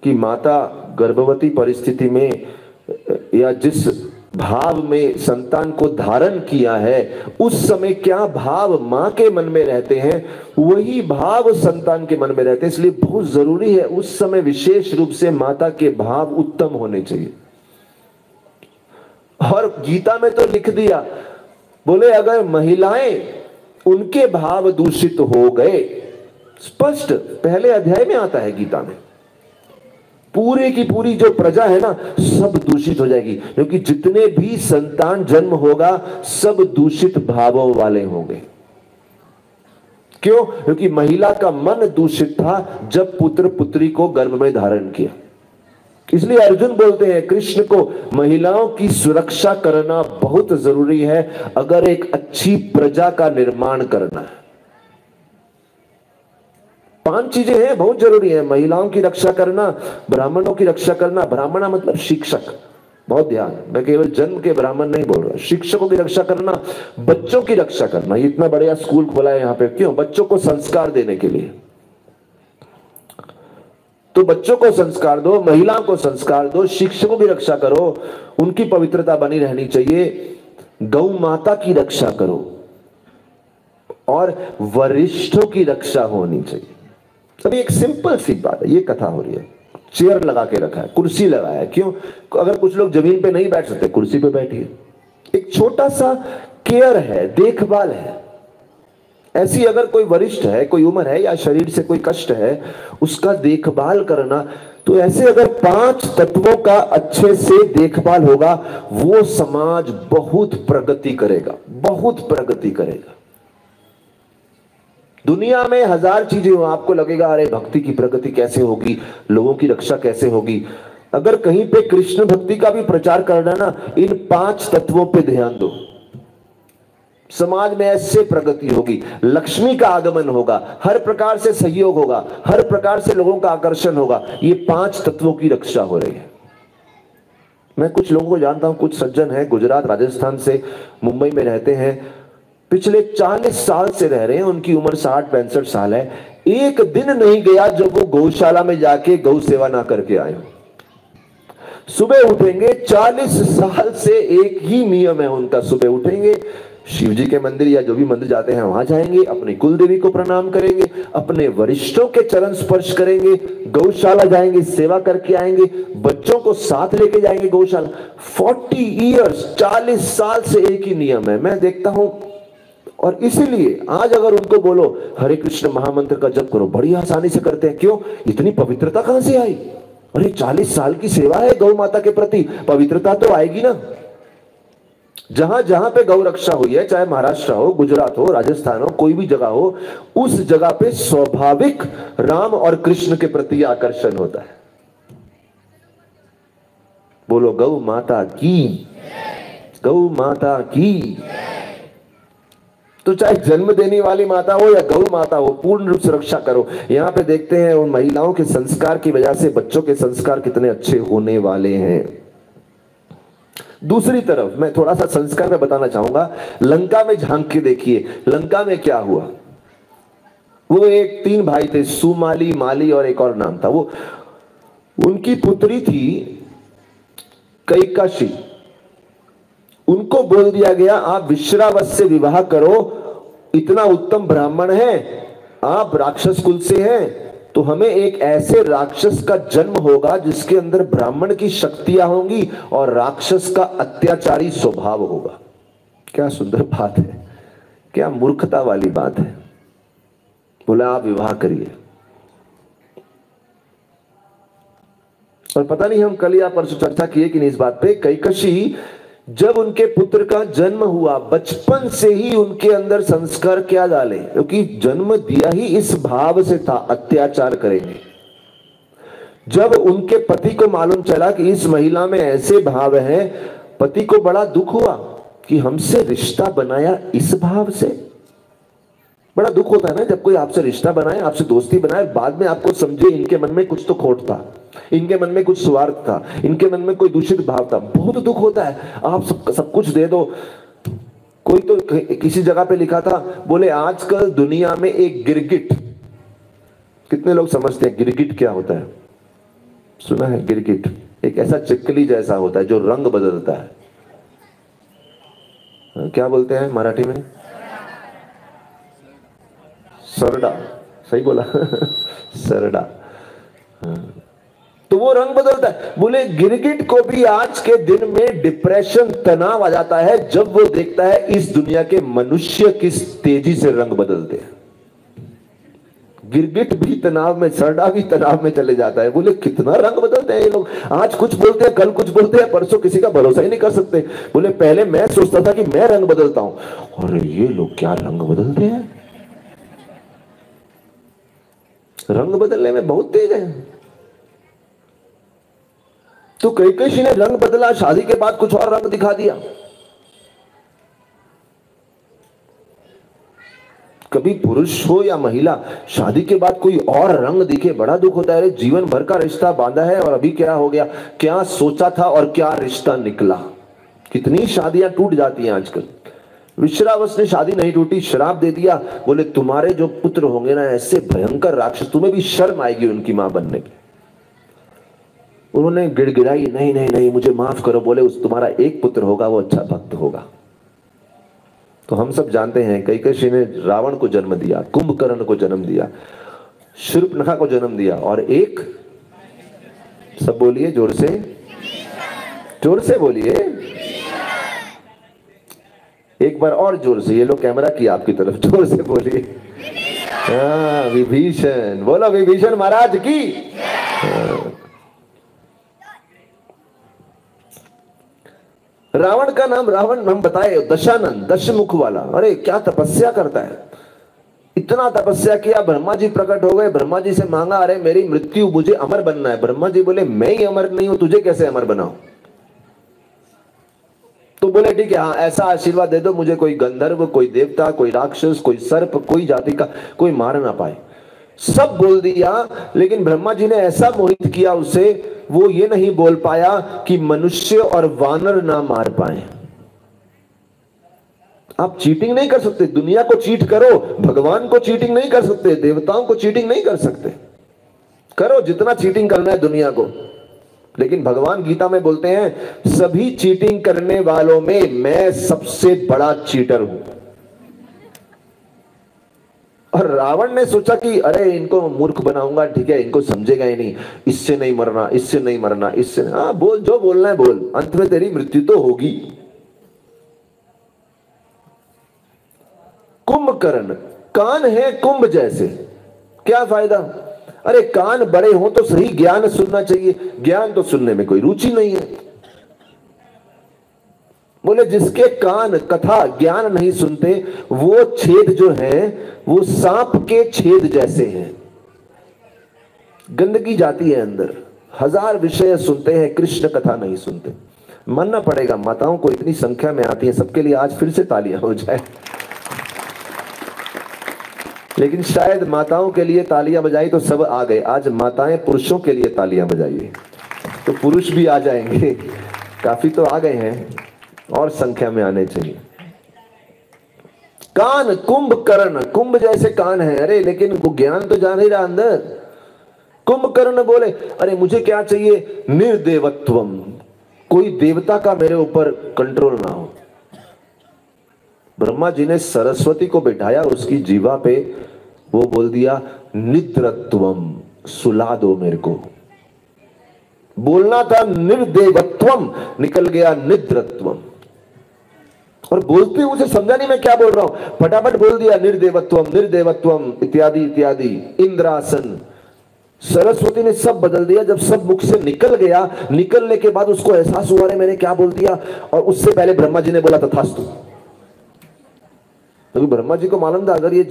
की माता गर्भवती परिस्थिति में या जिस भाव में संतान को धारण किया है, उस समय क्या भाव मां के मन में रहते हैं, वही भाव संतान के मन में रहते हैं। इसलिए बहुत जरूरी है उस समय विशेष रूप से माता के भाव उत्तम होने चाहिए। और गीता में तो लिख दिया, बोले अगर महिलाएं उनके भाव दूषित हो गए, स्पष्ट पहले अध्याय में आता है गीता में, पूरे की पूरी जो प्रजा है ना सब दूषित हो जाएगी, क्योंकि जितने भी संतान जन्म होगा सब दूषित भावों वाले होंगे। क्यों? क्योंकि महिला का मन दूषित था जब पुत्र पुत्री को गर्भ में धारण किया। इसलिए अर्जुन बोलते हैं कृष्ण को, महिलाओं की सुरक्षा करना बहुत जरूरी है अगर एक अच्छी प्रजा का निर्माण करना है। 5 चीजें हैं बहुत जरूरी है। महिलाओं की रक्षा करना, ब्राह्मणों की रक्षा करना, ब्राह्मण मतलब शिक्षक, बहुत ध्यान, मैं केवल जन्म के ब्राह्मण नहीं बोल रहा, शिक्षकों की रक्षा करना, बच्चों की रक्षा करना। इतना बढ़िया स्कूल खोला है यहाँ पे, क्यों? बच्चों को संस्कार देने के लिए। तो बच्चों को संस्कार दो, महिलाओं को संस्कार दो, शिक्षकों की रक्षा करो, उनकी पवित्रता बनी रहनी चाहिए, गौ माता की रक्षा करो और वरिष्ठों की रक्षा होनी चाहिए। सभी एक सिंपल सी बात है। ये कथा हो रही है, चेयर लगा के रखा है, कुर्सी लगाया है, क्यों? अगर कुछ लोग जमीन पे नहीं बैठ सकते, कुर्सी पे बैठिए। एक छोटा सा केयर है, देखभाल है। ऐसी अगर कोई वरिष्ठ है, कोई उम्र है या शरीर से कोई कष्ट है, उसका देखभाल करना, तो ऐसे अगर 5 तत्वों का अच्छे से देखभाल होगा, वो समाज बहुत प्रगति करेगा, बहुत प्रगति करेगा। दुनिया में 1000 चीजें हो, आपको लगेगा अरे भक्ति की प्रगति कैसे होगी, लोगों की रक्षा कैसे होगी। अगर कहीं पे कृष्ण भक्ति का भी प्रचार करना ना, इन 5 तत्वों पे ध्यान दो, समाज में ऐसे प्रगति होगी, लक्ष्मी का आगमन होगा, हर प्रकार से सहयोग होगा, हर प्रकार से लोगों का आकर्षण होगा। ये 5 तत्वों की रक्षा हो रही है। मैं कुछ लोगों को जानता हूं, कुछ सज्जन हैं, गुजरात राजस्थान से मुंबई में रहते हैं, पिछले 40 साल से रह रहे हैं, उनकी उम्र 60-65 साल है। एक दिन नहीं गया जब वो गौशाला में जाके गौ सेवा ना करके आए। सुबह उठेंगे, 40 साल से एक ही नियम है उनका, सुबह उठेंगे, शिव जी के मंदिर या जो भी मंदिर जाते हैं वहां जाएंगे, अपनी कुल देवी को प्रणाम करेंगे, अपने वरिष्ठों के चरण स्पर्श करेंगे, गौशाला जाएंगे, सेवा करके आएंगे, बच्चों को साथ लेके जाएंगे गौशाला। 40 इयर्स, 40 साल से एक ही नियम है, मैं देखता हूं। और इसीलिए आज अगर उनको बोलो हरे कृष्ण महामंत्र का जप करो, बड़ी आसानी से करते हैं। क्यों? इतनी पवित्रता कहां से आई? अरे 40 साल की सेवा है गौ माता के प्रति, पवित्रता तो आएगी ना। जहां जहां पे गौ रक्षा हुई है, चाहे महाराष्ट्र हो, गुजरात हो, राजस्थान हो, कोई भी जगह हो, उस जगह पे स्वाभाविक राम और कृष्ण के प्रति आकर्षण होता है। बोलो गौ माता की, गौ माता की। तो चाहे जन्म देने वाली माता हो या गौ माता हो, पूर्ण रूप से रक्षा करो। यहां पे देखते हैं उन महिलाओं के संस्कार की वजह से बच्चों के संस्कार कितने अच्छे होने वाले हैं। दूसरी तरफ मैं थोड़ा सा संस्कार में बताना चाहूंगा। लंका में झांक के देखिए, लंका में क्या हुआ। वो एक 3 भाई थे, सुमाली, माली और एक और नाम था। वो उनकी पुत्री थी कैकसी। उनको बोल दिया गया आप विश्रावस से विवाह करो, इतना उत्तम ब्राह्मण है, आप राक्षस कुल से हैं, तो हमें एक ऐसे राक्षस का जन्म होगा जिसके अंदर ब्राह्मण की शक्तियां होंगी और राक्षस का अत्याचारी स्वभाव होगा। क्या सुंदर बात है, क्या मूर्खता वाली बात है। बोला आप विवाह करिए। और पता नहीं हम कल या परसों चर्चा किए कि नहीं इस बात पे, कैकसी जब उनके पुत्र का जन्म हुआ, बचपन से ही उनके अंदर संस्कार क्या डाले, क्योंकि जन्म दिया ही इस भाव से था, अत्याचार करेंगे। जब उनके पति को मालूम चला कि इस महिला में ऐसे भाव हैं, पति को बड़ा दुख हुआ कि हमसे रिश्ता बनाया इस भाव से। बड़ा दुख होता है ना जब कोई आपसे रिश्ता बनाए, आपसे दोस्ती बनाए, बाद में आपको समझे इनके मन में कुछ तो खोट था, इनके मन में कुछ स्वार्थ था, इनके मन में कोई दूषित भाव था। बहुत दुख होता है। आप सब कुछ दे दो। कोई तो किसी जगह पे लिखा था, बोले आजकल दुनिया में एक गिरगिट, कितने लोग समझते हैं गिरगिट क्या होता है? सुना है? गिरगिट एक ऐसा चिकली जैसा होता है जो रंग बदलता है। क्या बोलते हैं मराठी में? सरडा, सही बोला सरडा। तो वो रंग बदलता है। बोले गिरगिट को भी आज के दिन में डिप्रेशन, तनाव आ जाता है जब वो देखता है इस दुनिया के मनुष्य किस तेजी से रंग बदलते हैं। गिरगिट भी तनाव में, सरडा भी तनाव में चले जाता है। बोले कितना रंग बदलते हैं ये लोग, आज कुछ बोलते हैं, कल कुछ बोलते हैं, परसों किसी का भरोसा ही नहीं कर सकते। बोले पहले मैं सोचता था कि मैं रंग बदलता हूं, और ये लोग क्या रंग बदलते हैं। रंग बदलने में बहुत तेज है। तो कैकेयी ने रंग बदला, शादी के बाद कुछ और रंग दिखा दिया। कभी पुरुष हो या महिला, शादी के बाद कोई और रंग दिखे, बड़ा दुख होता है। अरे जीवन भर का रिश्ता बांधा है और अभी क्या हो गया, क्या सोचा था और क्या रिश्ता निकला। कितनी शादियां टूट जाती हैं आजकल। विश्रावस ने शादी नहीं टूटी, श्राप दे दिया। बोले तुम्हारे जो पुत्र होंगे ना ऐसे भयंकर राक्षस, तुम्हें भी शर्म आएगी उनकी मां बनने की। उन्होंने गिड़गिड़ाई, नहीं नहीं नहीं मुझे माफ करो। बोले उस तुम्हारा एक पुत्र होगा, वो अच्छा भक्त होगा। तो हम सब जानते हैं कैकेयी ने रावण को जन्म दिया, कुंभकर्ण को जन्म दिया, शूर्पणखा को जन्म दिया, और एक, सब बोलिए जोर से, जोर से बोलिए, एक बार और जोर से, ये लोग कैमरा की आपकी तरफ, जोर से बोलिए। हाँ, विभीषण। बोलो विभीषण महाराज की। रावण का नाम, रावण हम बताए दशानन, दशमुख वाला। अरे क्या तपस्या करता है, इतना तपस्या किया, ब्रह्मा जी प्रकट हो गए, ब्रह्मा जी से मांगा, अरे मेरी मृत्यु, मुझे अमर बनना है। ब्रह्मा जी बोले मैं ही अमर नहीं हूं, तुझे कैसे अमर बनाऊं? तो बोले ठीक है, हाँ ऐसा आशीर्वाद दे दो मुझे, कोई गंधर्व, कोई देवता, कोई राक्षस, कोई सर्प, कोई जाति का कोई मार ना पाए। सब बोल दिया, लेकिन ब्रह्मा जी ने ऐसा मोहित किया उसे, वो ये नहीं बोल पाया कि मनुष्य और वानर ना मार पाए। आप चीटिंग नहीं कर सकते, दुनिया को चीट करो, भगवान को चीटिंग नहीं कर सकते, देवताओं को चीटिंग नहीं कर सकते। करो जितना चीटिंग करना है दुनिया को, लेकिन भगवान गीता में बोलते हैं सभी चीटिंग करने वालों में मैं सबसे बड़ा चीटर हूं। और रावण ने सोचा कि अरे इनको मूर्ख बनाऊंगा, ठीक है, इनको समझेगा ही नहीं, इससे नहीं मरना, इससे नहीं मरना, इससे, हाँ बोल, जो बोलना है बोल, अंत में तेरी मृत्यु तो होगी। कुंभकर्ण, कान है कुंभ जैसे, क्या फायदा? अरे कान बड़े हो तो सही, ज्ञान सुनना चाहिए, ज्ञान तो सुनने में कोई रुचि नहीं है। बोले जिसके कान कथा ज्ञान नहीं सुनते, वो छेद जो है वो सांप के छेद जैसे हैं, गंदगी जाती है अंदर। हजार विषय सुनते हैं, कृष्ण कथा नहीं सुनते। मानना पड़ेगा, माताओं को इतनी संख्या में आती है, सबके लिए आज फिर से तालियां हो जाए। लेकिन शायद माताओं के लिए तालियां बजाई तो सब आ गए, आज माताएं पुरुषों के लिए तालियां बजाइए तो पुरुष भी आ जाएंगे। काफी तो आ गए हैं, और संख्या में आने चाहिए। कान, कुंभकर्ण, कुंभ जैसे कान है, अरे लेकिन वो ज्ञान तो जा नहीं रहा अंदर। कुंभकर्ण बोले अरे मुझे क्या चाहिए, निर्देवत्वम, कोई देवता का मेरे ऊपर कंट्रोल ना हो। ब्रह्मा जी ने सरस्वती को बिठाया उसकी जीवा पे, वो बोल दिया निद्रत्वम, सुला दो मेरे को। बोलना था निर्देवत्वम, निकल गया निद्रत्वम। और बोलते हुए उसे समझा नहीं मैं क्या बोल रहा हूं, फटाफट बोल दिया निर्देवत्वम, निर्देवत्वम इत्यादि इत्यादि। इंद्रासन, सरस्वती ने सब बदल दिया। जब सब मुख से निकल गया, निकलने के बाद उसको एहसास हुआ रे मैंने क्या बोल दिया, और उससे पहले ब्रह्मा जी ने बोला तथास्तु। क्योंकि ब्रह्मा जी को मालूम था अगर ये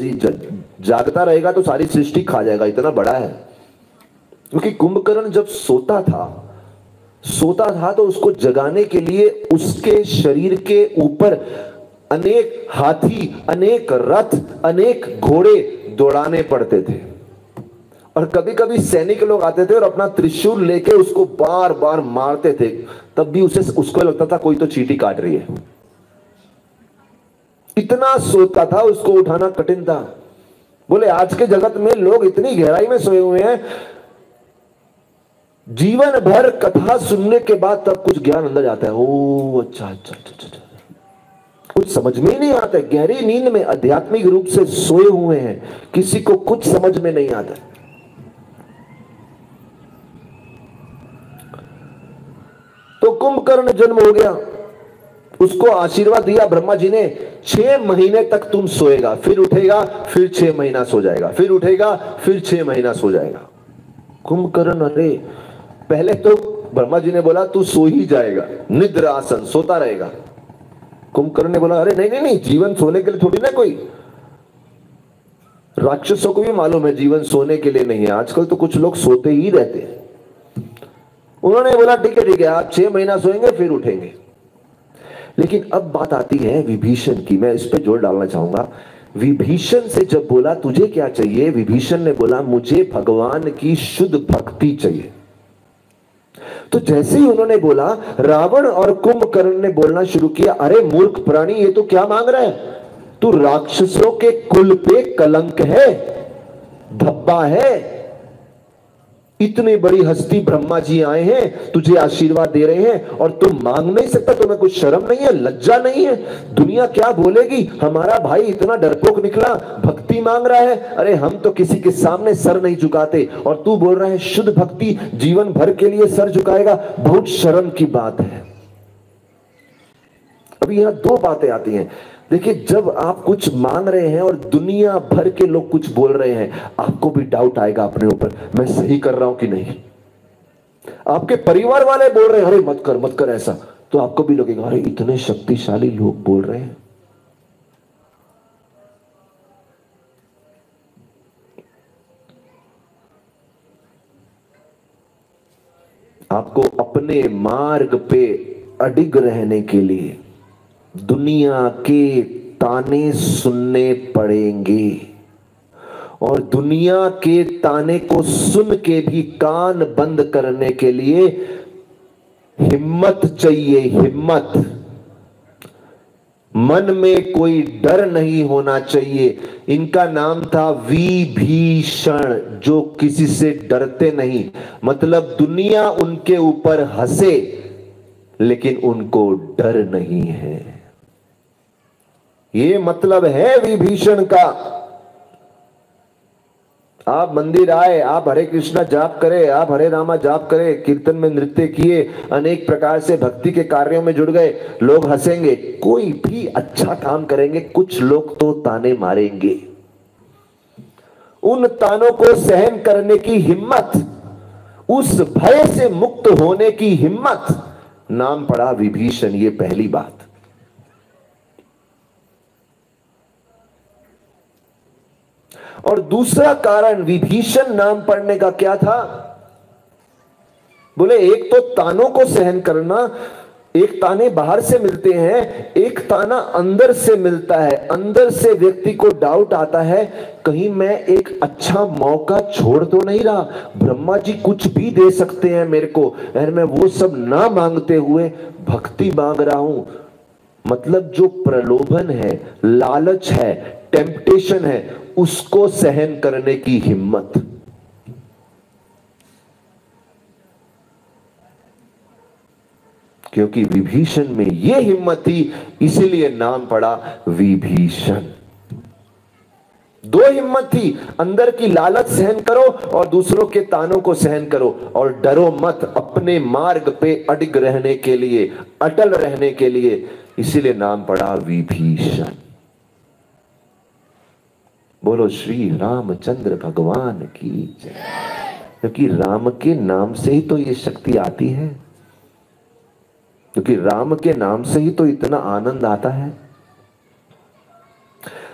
जागता रहेगा तो सारी सृष्टि खा जाएगा, इतना बड़ा है। क्योंकि कुंभकर्ण जब सोता था तो उसको जगाने के लिए उसके शरीर के ऊपर अनेक हाथी, अनेक रथ, अनेक घोड़े दौड़ाने पड़ते थे। और कभी कभी सैनिक लोग आते थे और अपना त्रिशूल लेके उसको बार बार मारते थे, तब भी उसको लगता था कोई तो चींटी काट रही है। इतना सोता था, उसको उठाना कठिन था। बोले आज के जगत में लोग इतनी गहराई में सोए हुए हैं, जीवन भर कथा सुनने के बाद तब कुछ ज्ञान अंदर जाता है। ओ अच्छा अच्छा अच्छा अच्छा, कुछ समझ में ही नहीं आता। गहरी नींद में आध्यात्मिक रूप से सोए हुए हैं, किसी को कुछ समझ में नहीं आता। तो कुंभकर्ण जन्म हो गया, उसको आशीर्वाद दिया ब्रह्मा जी ने, 6 महीने तक तुम सोएगा, फिर उठेगा, फिर 6 महीना सो जाएगा, फिर उठेगा, फिर 6 महीना सो जाएगा। कुंभकर्ण, अरे पहले तो ब्रह्मा जी ने बोला तू सो ही जाएगा, निद्रा आसन, सोता रहेगा। कुंभकर्ण ने बोला अरे नहीं नहीं नहीं, जीवन सोने के लिए थोड़ी ना कोई। राक्षसों को भी मालूम है जीवन सोने के लिए नहीं है, आजकल तो कुछ लोग सोते ही रहते हैं। उन्होंने बोला ठीक है आप 6 महीना सोएंगे फिर उठेंगे। लेकिन अब बात आती है विभीषण की, मैं इस पे जोर डालना चाहूंगा। विभीषण से जब बोला तुझे क्या चाहिए, विभीषण ने बोला मुझे भगवान की शुद्ध भक्ति चाहिए। तो जैसे ही उन्होंने बोला, रावण और कुंभकर्ण ने बोलना शुरू किया, अरे मूर्ख प्राणी, ये तो क्या मांग रहा है तू? राक्षसों के कुल पे कलंक है, धब्बा है। इतनी बड़ी हस्ती ब्रह्मा जी आए हैं, तुझे आशीर्वाद दे रहे हैं और तुम मांग नहीं सकता? तुम्हें कुछ शर्म नहीं है, लज्जा नहीं है? दुनिया क्या बोलेगी, हमारा भाई इतना डरपोक निकला, भक्ति मांग रहा है। अरे हम तो किसी के सामने सर नहीं झुकाते, और तू बोल रहा है शुद्ध भक्ति, जीवन भर के लिए सर झुकाएगा? बहुत शर्म की बात है। अभी यहां 2 बातें आती हैं। देखिए, जब आप कुछ मांग रहे हैं और दुनिया भर के लोग कुछ बोल रहे हैं, आपको भी डाउट आएगा अपने ऊपर, मैं सही कर रहा हूं कि नहीं। आपके परिवार वाले बोल रहे हैं अरे मत कर ऐसा, तो आपको भी लगेगा अरे इतने शक्तिशाली लोग बोल रहे हैं। आपको अपने मार्ग पे अडिग रहने के लिए दुनिया के ताने सुनने पड़ेंगे, और दुनिया के ताने को सुन के भी कान बंद करने के लिए हिम्मत चाहिए, हिम्मत। मन में कोई डर नहीं होना चाहिए। इनका नाम था विभीषण, जो किसी से डरते नहीं। मतलब दुनिया उनके ऊपर हंसे लेकिन उनको डर नहीं है। ये मतलब है विभीषण का। आप मंदिर आए, आप हरे कृष्णा जाप करे, आप हरे रामा जाप करे, कीर्तन में नृत्य किए, अनेक प्रकार से भक्ति के कार्यों में जुड़ गए, लोग हंसेंगे। कोई भी अच्छा काम करेंगे, कुछ लोग तो ताने मारेंगे। उन तानों को सहन करने की हिम्मत, उस भय से मुक्त होने की हिम्मत, नाम पड़ा विभीषण। ये पहली बात। और दूसरा कारण विभीषण नाम पड़ने का क्या था? बोले एक तो तानों को सहन करना, एक ताने बाहर से मिलते हैं, एक ताना अंदर से मिलता है। अंदर से व्यक्ति को डाउट आता है, कहीं मैं एक अच्छा मौका छोड़ तो नहीं रहा? ब्रह्मा जी कुछ भी दे सकते हैं मेरे को, और मैं वो सब ना मांगते हुए भक्ति मांग रहा हूं। मतलब जो प्रलोभन है, लालच है, टेम्पटेशन है, उसको सहन करने की हिम्मत। क्योंकि विभीषण में यह हिम्मत थी, इसीलिए नाम पड़ा विभीषण। 2 हिम्मत थी, अंदर की लालच सहन करो और दूसरों के तानों को सहन करो, और डरो मत, अपने मार्ग पे अडिग रहने के लिए, अटल रहने के लिए, इसीलिए नाम पड़ा विभीषण। बोलो श्री रामचंद्र भगवान की जय। क्योंकि राम के नाम से ही तो ये शक्ति आती है, क्योंकि राम के नाम से ही तो इतना आनंद आता है।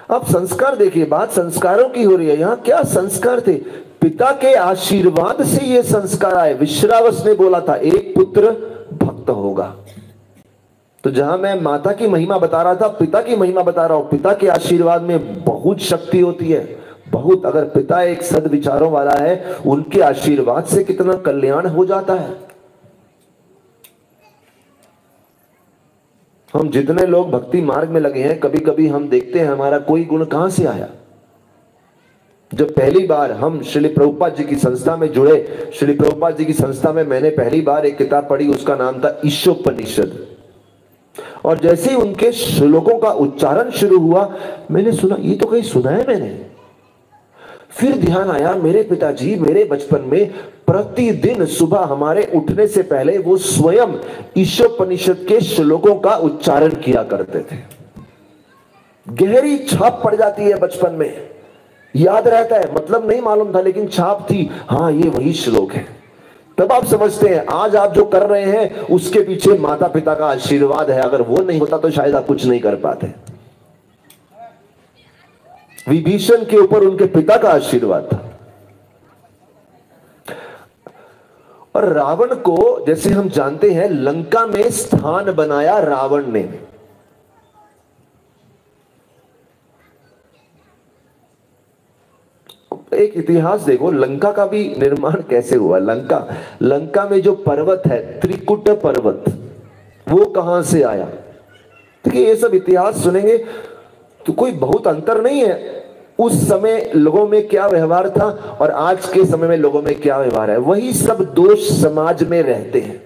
अब संस्कार देखिए, बात संस्कारों की हो रही है। यहां क्या संस्कार थे? पिता के आशीर्वाद से ये संस्कार आए। विश्रावस ने बोला था एक पुत्र भक्त होगा। तो जहां मैं माता की महिमा बता रहा था, पिता की महिमा बता रहा हूं। पिता के आशीर्वाद में बहुत शक्ति होती है, बहुत। अगर पिता एक सद्विचारों वाला है, उनके आशीर्वाद से कितना कल्याण हो जाता है। हम जितने लोग भक्ति मार्ग में लगे हैं, कभी कभी हम देखते हैं हमारा कोई गुण कहां से आया। जब पहली बार हम श्री प्रभुपाद जी की संस्था में जुड़े, श्री प्रभुपाद जी की संस्था में मैंने पहली बार एक किताब पढ़ी, उसका नाम था ईशोपनिषद। और जैसे ही उनके श्लोकों का उच्चारण शुरू हुआ, मैंने सुना ये तो कहीं सुना है मैंने। फिर ध्यान आया, मेरे पिताजी मेरे बचपन में प्रतिदिन सुबह हमारे उठने से पहले वो स्वयं ईशोपनिषद के श्लोकों का उच्चारण किया करते थे। गहरी छाप पड़ जाती है बचपन में, याद रहता है, मतलब नहीं मालूम था लेकिन छाप थी, हाँ ये वही श्लोक है। तब आप समझते हैं आज आप जो कर रहे हैं उसके पीछे माता पिता का आशीर्वाद है। अगर वो नहीं होता तो शायद आप कुछ नहीं कर पाते। विभीषण के ऊपर उनके पिता का आशीर्वाद था। और रावण को, जैसे हम जानते हैं, लंका में स्थान बनाया रावण ने। एक इतिहास देखो, लंका का भी निर्माण कैसे हुआ। लंका में जो पर्वत है, त्रिकुट पर्वत, वो कहां से आया? देखिए ये सब इतिहास सुनेंगे तो कोई बहुत अंतर नहीं है। उस समय लोगों में क्या व्यवहार था और आज के समय में लोगों में क्या व्यवहार है, वही सब दोष समाज में रहते हैं।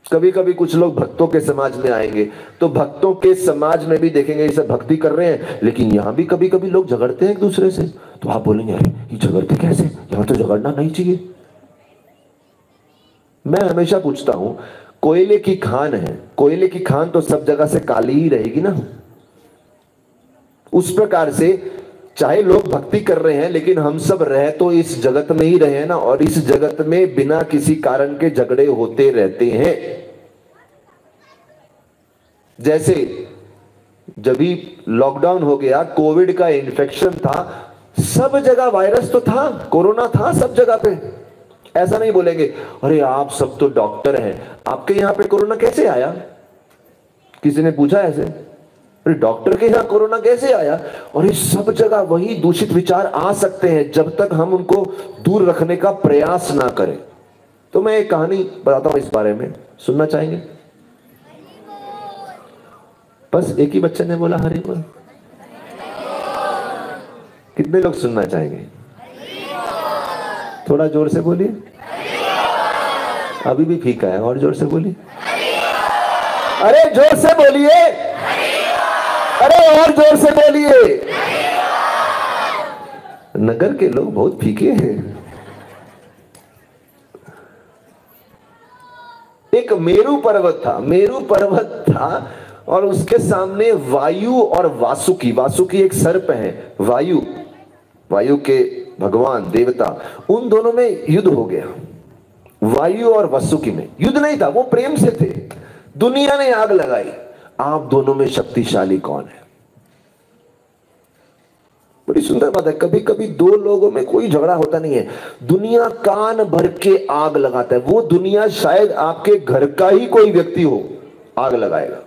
कभी कभी कुछ लोग भक्तों के समाज में आएंगे तो भक्तों के समाज में भी देखेंगे ये सब भक्ति कर रहे हैं, लेकिन यहां भी कभी कभी लोग झगड़ते हैं एक दूसरे से। तो आप बोलेंगे अरे ये झगड़ते कैसे, यहां तो झगड़ना नहीं चाहिए। मैं हमेशा पूछता हूं, कोयले की खान है, कोयले की खान तो सब जगह से काली ही रहेगी ना। उस प्रकार से चाहे लोग भक्ति कर रहे हैं, लेकिन हम सब रह तो इस जगत में ही रहे ना, और इस जगत में बिना किसी कारण के झगड़े होते रहते हैं। जैसे जब भी लॉकडाउन हो गया, कोविड का इन्फेक्शन था, सब जगह वायरस तो था, कोरोना था सब जगह पे। ऐसा नहीं बोलेंगे अरे आप सब तो डॉक्टर हैं, आपके यहां पे कोरोना कैसे आया? किसी ने पूछा ऐसे? अरे डॉक्टर के यहां कोरोना कैसे आया? और इस सब जगह वही दूषित विचार आ सकते हैं जब तक हम उनको दूर रखने का प्रयास ना करें। तो मैं एक कहानी बताता हूं इस बारे में, सुनना चाहेंगे? बस एक ही बच्चे ने बोला हरि बोल। कितने लोग सुनना चाहेंगे? थोड़ा जोर से बोलिए। अभी भी फीका है, और जोर से बोलिए। अरे जोर से बोलिए, अरे और जोर से बोलिए। नगर के लोग बहुत फीके हैं। एक मेरू पर्वत था, मेरू पर्वत था और उसके सामने वायु और वासुकी, वासुकी एक सर्प है, वायु, वायु के भगवान देवता, उन दोनों में युद्ध हो गया। वायु और वासुकी में युद्ध नहीं था, वो प्रेम से थे। दुनिया ने आग लगाई, आप दोनों में शक्तिशाली कौन है? बड़ी सुंदर बात है। कभी कभी दो लोगों में कोई झगड़ा होता नहीं है, दुनिया कान भर के आग लगाता है। वो दुनिया शायद आपके घर का ही कोई व्यक्ति हो, आग लगाएगा।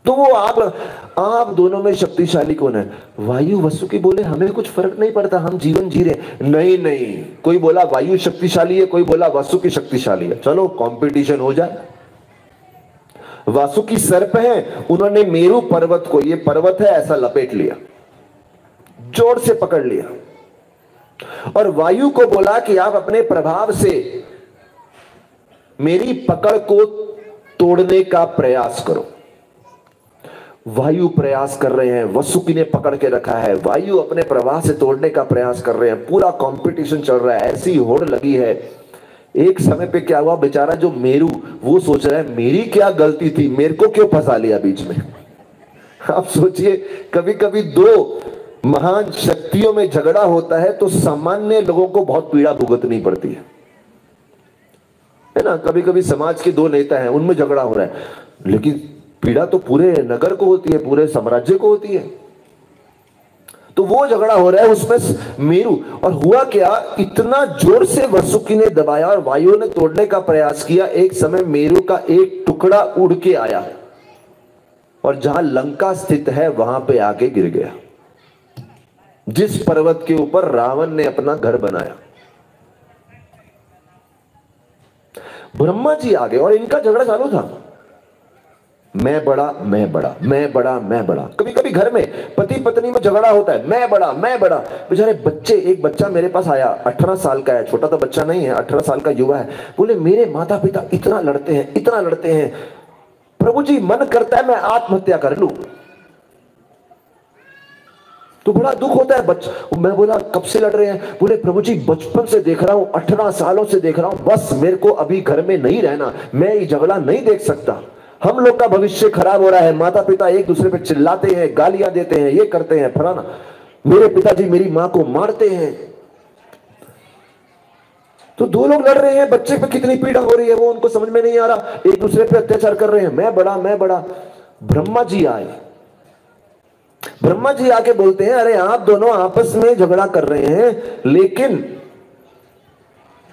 तो वो आप दोनों में शक्तिशाली कौन है? वायु वासुकी बोले हमें कुछ फर्क नहीं पड़ता, हम जीवन जी रहे। नहीं, कोई बोला वायु शक्तिशाली है, कोई बोला वासुकी शक्तिशाली है, चलो कंपटीशन हो जाए। वासुकी सर्प है, उन्होंने मेरू पर्वत को, ये पर्वत है, ऐसा लपेट लिया, जोर से पकड़ लिया, और वायु को बोला कि आप अपने प्रभाव से मेरी पकड़ को तोड़ने का प्रयास करो। वायु प्रयास कर रहे हैं, वासुकी ने पकड़ के रखा है, वायु अपने प्रवाह से तोड़ने का प्रयास कर रहे हैं, पूरा कंपटीशन चल रहा है, ऐसी होड़ लगी है। एक समय पे क्या हुआ, बेचारा जो मेरू, वो सोच रहा है मेरी क्या गलती थी, मेरे को क्यों फंसा लिया बीच में। आप सोचिए, कभी कभी दो महान शक्तियों में झगड़ा होता है तो सामान्य लोगों को बहुत पीड़ा भुगतनी पड़ती है ना। कभी कभी समाज के दो नेता हैं, उनमें झगड़ा हो रहा है, लेकिन पीड़ा तो पूरे नगर को होती है, पूरे साम्राज्य को होती है। तो वो झगड़ा हो रहा है, उसमें मेरु, और हुआ क्या, इतना जोर से वासुकी ने दबाया और वायु ने तोड़ने का प्रयास किया। एक समय मेरु का एक टुकड़ा उड़ के आया और जहां लंका स्थित है वहां पे आके गिर गया, जिस पर्वत के ऊपर रावण ने अपना घर बनाया। ब्रह्मा जी आ गए और इनका झगड़ा चालू था, मैं बड़ा मैं बड़ा मैं बड़ा मैं बड़ा। कभी कभी घर में पति पत्नी में झगड़ा होता है, मैं बड़ा मैं बड़ा। बेचारे बच्चे, एक बच्चा मेरे पास आया, 18 साल का है, छोटा तो बच्चा नहीं है, 18 साल का युवा है। बोले मेरे माता पिता इतना लड़ते हैं, इतना लड़ते हैं, प्रभु जी मन करता है मैं आत्महत्या कर लूं। तो बड़ा दुख होता है बच्चा। मैं बोला कब से लड़ रहे हैं? बोले प्रभु जी बचपन से देख रहा हूं, 18 सालों से देख रहा हूं, बस मेरे को अभी घर में नहीं रहना, मैं ये झगड़ा नहीं देख सकता। हम लोग का भविष्य खराब हो रहा है, माता पिता एक दूसरे पे चिल्लाते हैं, गालियां देते हैं, ये करते हैं फलाना, मेरे पिताजी मेरी मां को मारते हैं। तो दो लोग लड़ रहे हैं, बच्चे पे कितनी पीड़ा हो रही है वो उनको समझ में नहीं आ रहा, एक दूसरे पे अत्याचार कर रहे हैं, मैं बड़ा मैं बड़ा। ब्रह्मा जी आए, ब्रह्मा जी आके बोलते हैं अरे आप दोनों आपस में झगड़ा कर रहे हैं, लेकिन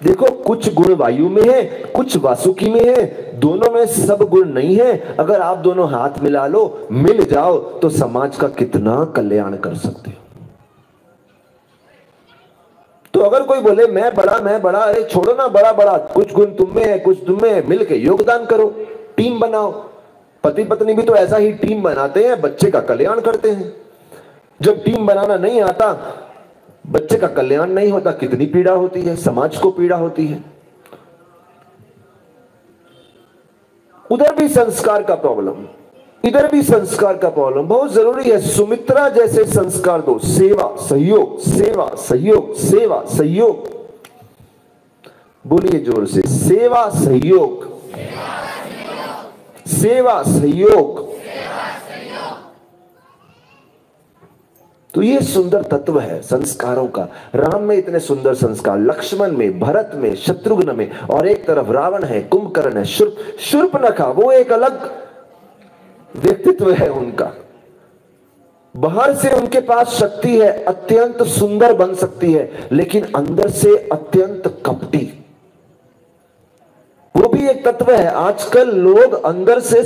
देखो कुछ गुण वायु में है, कुछ वासुकी में है, दोनों में सब गुण नहीं है। अगर आप दोनों हाथ मिला लो, मिल जाओ, तो समाज का कितना कल्याण कर सकते हो। तो अगर कोई बोले मैं बड़ा, अरे छोड़ो ना बड़ा बड़ा, कुछ गुण तुम में है, कुछ तुम में है, मिलके योगदान करो, टीम बनाओ। पति पत्नी भी तो ऐसा ही टीम बनाते हैं, बच्चे का कल्याण करते हैं। जब टीम बनाना नहीं आता, बच्चे का कल्याण नहीं होता, कितनी पीड़ा होती है, समाज को पीड़ा होती है। उधर भी संस्कार का प्रॉब्लम, इधर भी संस्कार का प्रॉब्लम। बहुत जरूरी है सुमित्रा जैसे संस्कार दो, सेवा सहयोग, सेवा सहयोग, सेवा सहयोग। बोलिए जोर से, सेवा सहयोग, सेवा सहयोग। तो ये सुंदर तत्व है संस्कारों का। राम में इतने सुंदर संस्कार, लक्ष्मण में, भरत में, शत्रुघ्न में, और एक तरफ रावण है, कुंभकर्ण है, शूर्पणखा, वो एक अलग व्यक्तित्व है उनका। बाहर से उनके पास शक्ति है, अत्यंत सुंदर बन सकती है, लेकिन अंदर से अत्यंत कपटी, वो भी एक तत्व है। आजकल लोग अंदर से,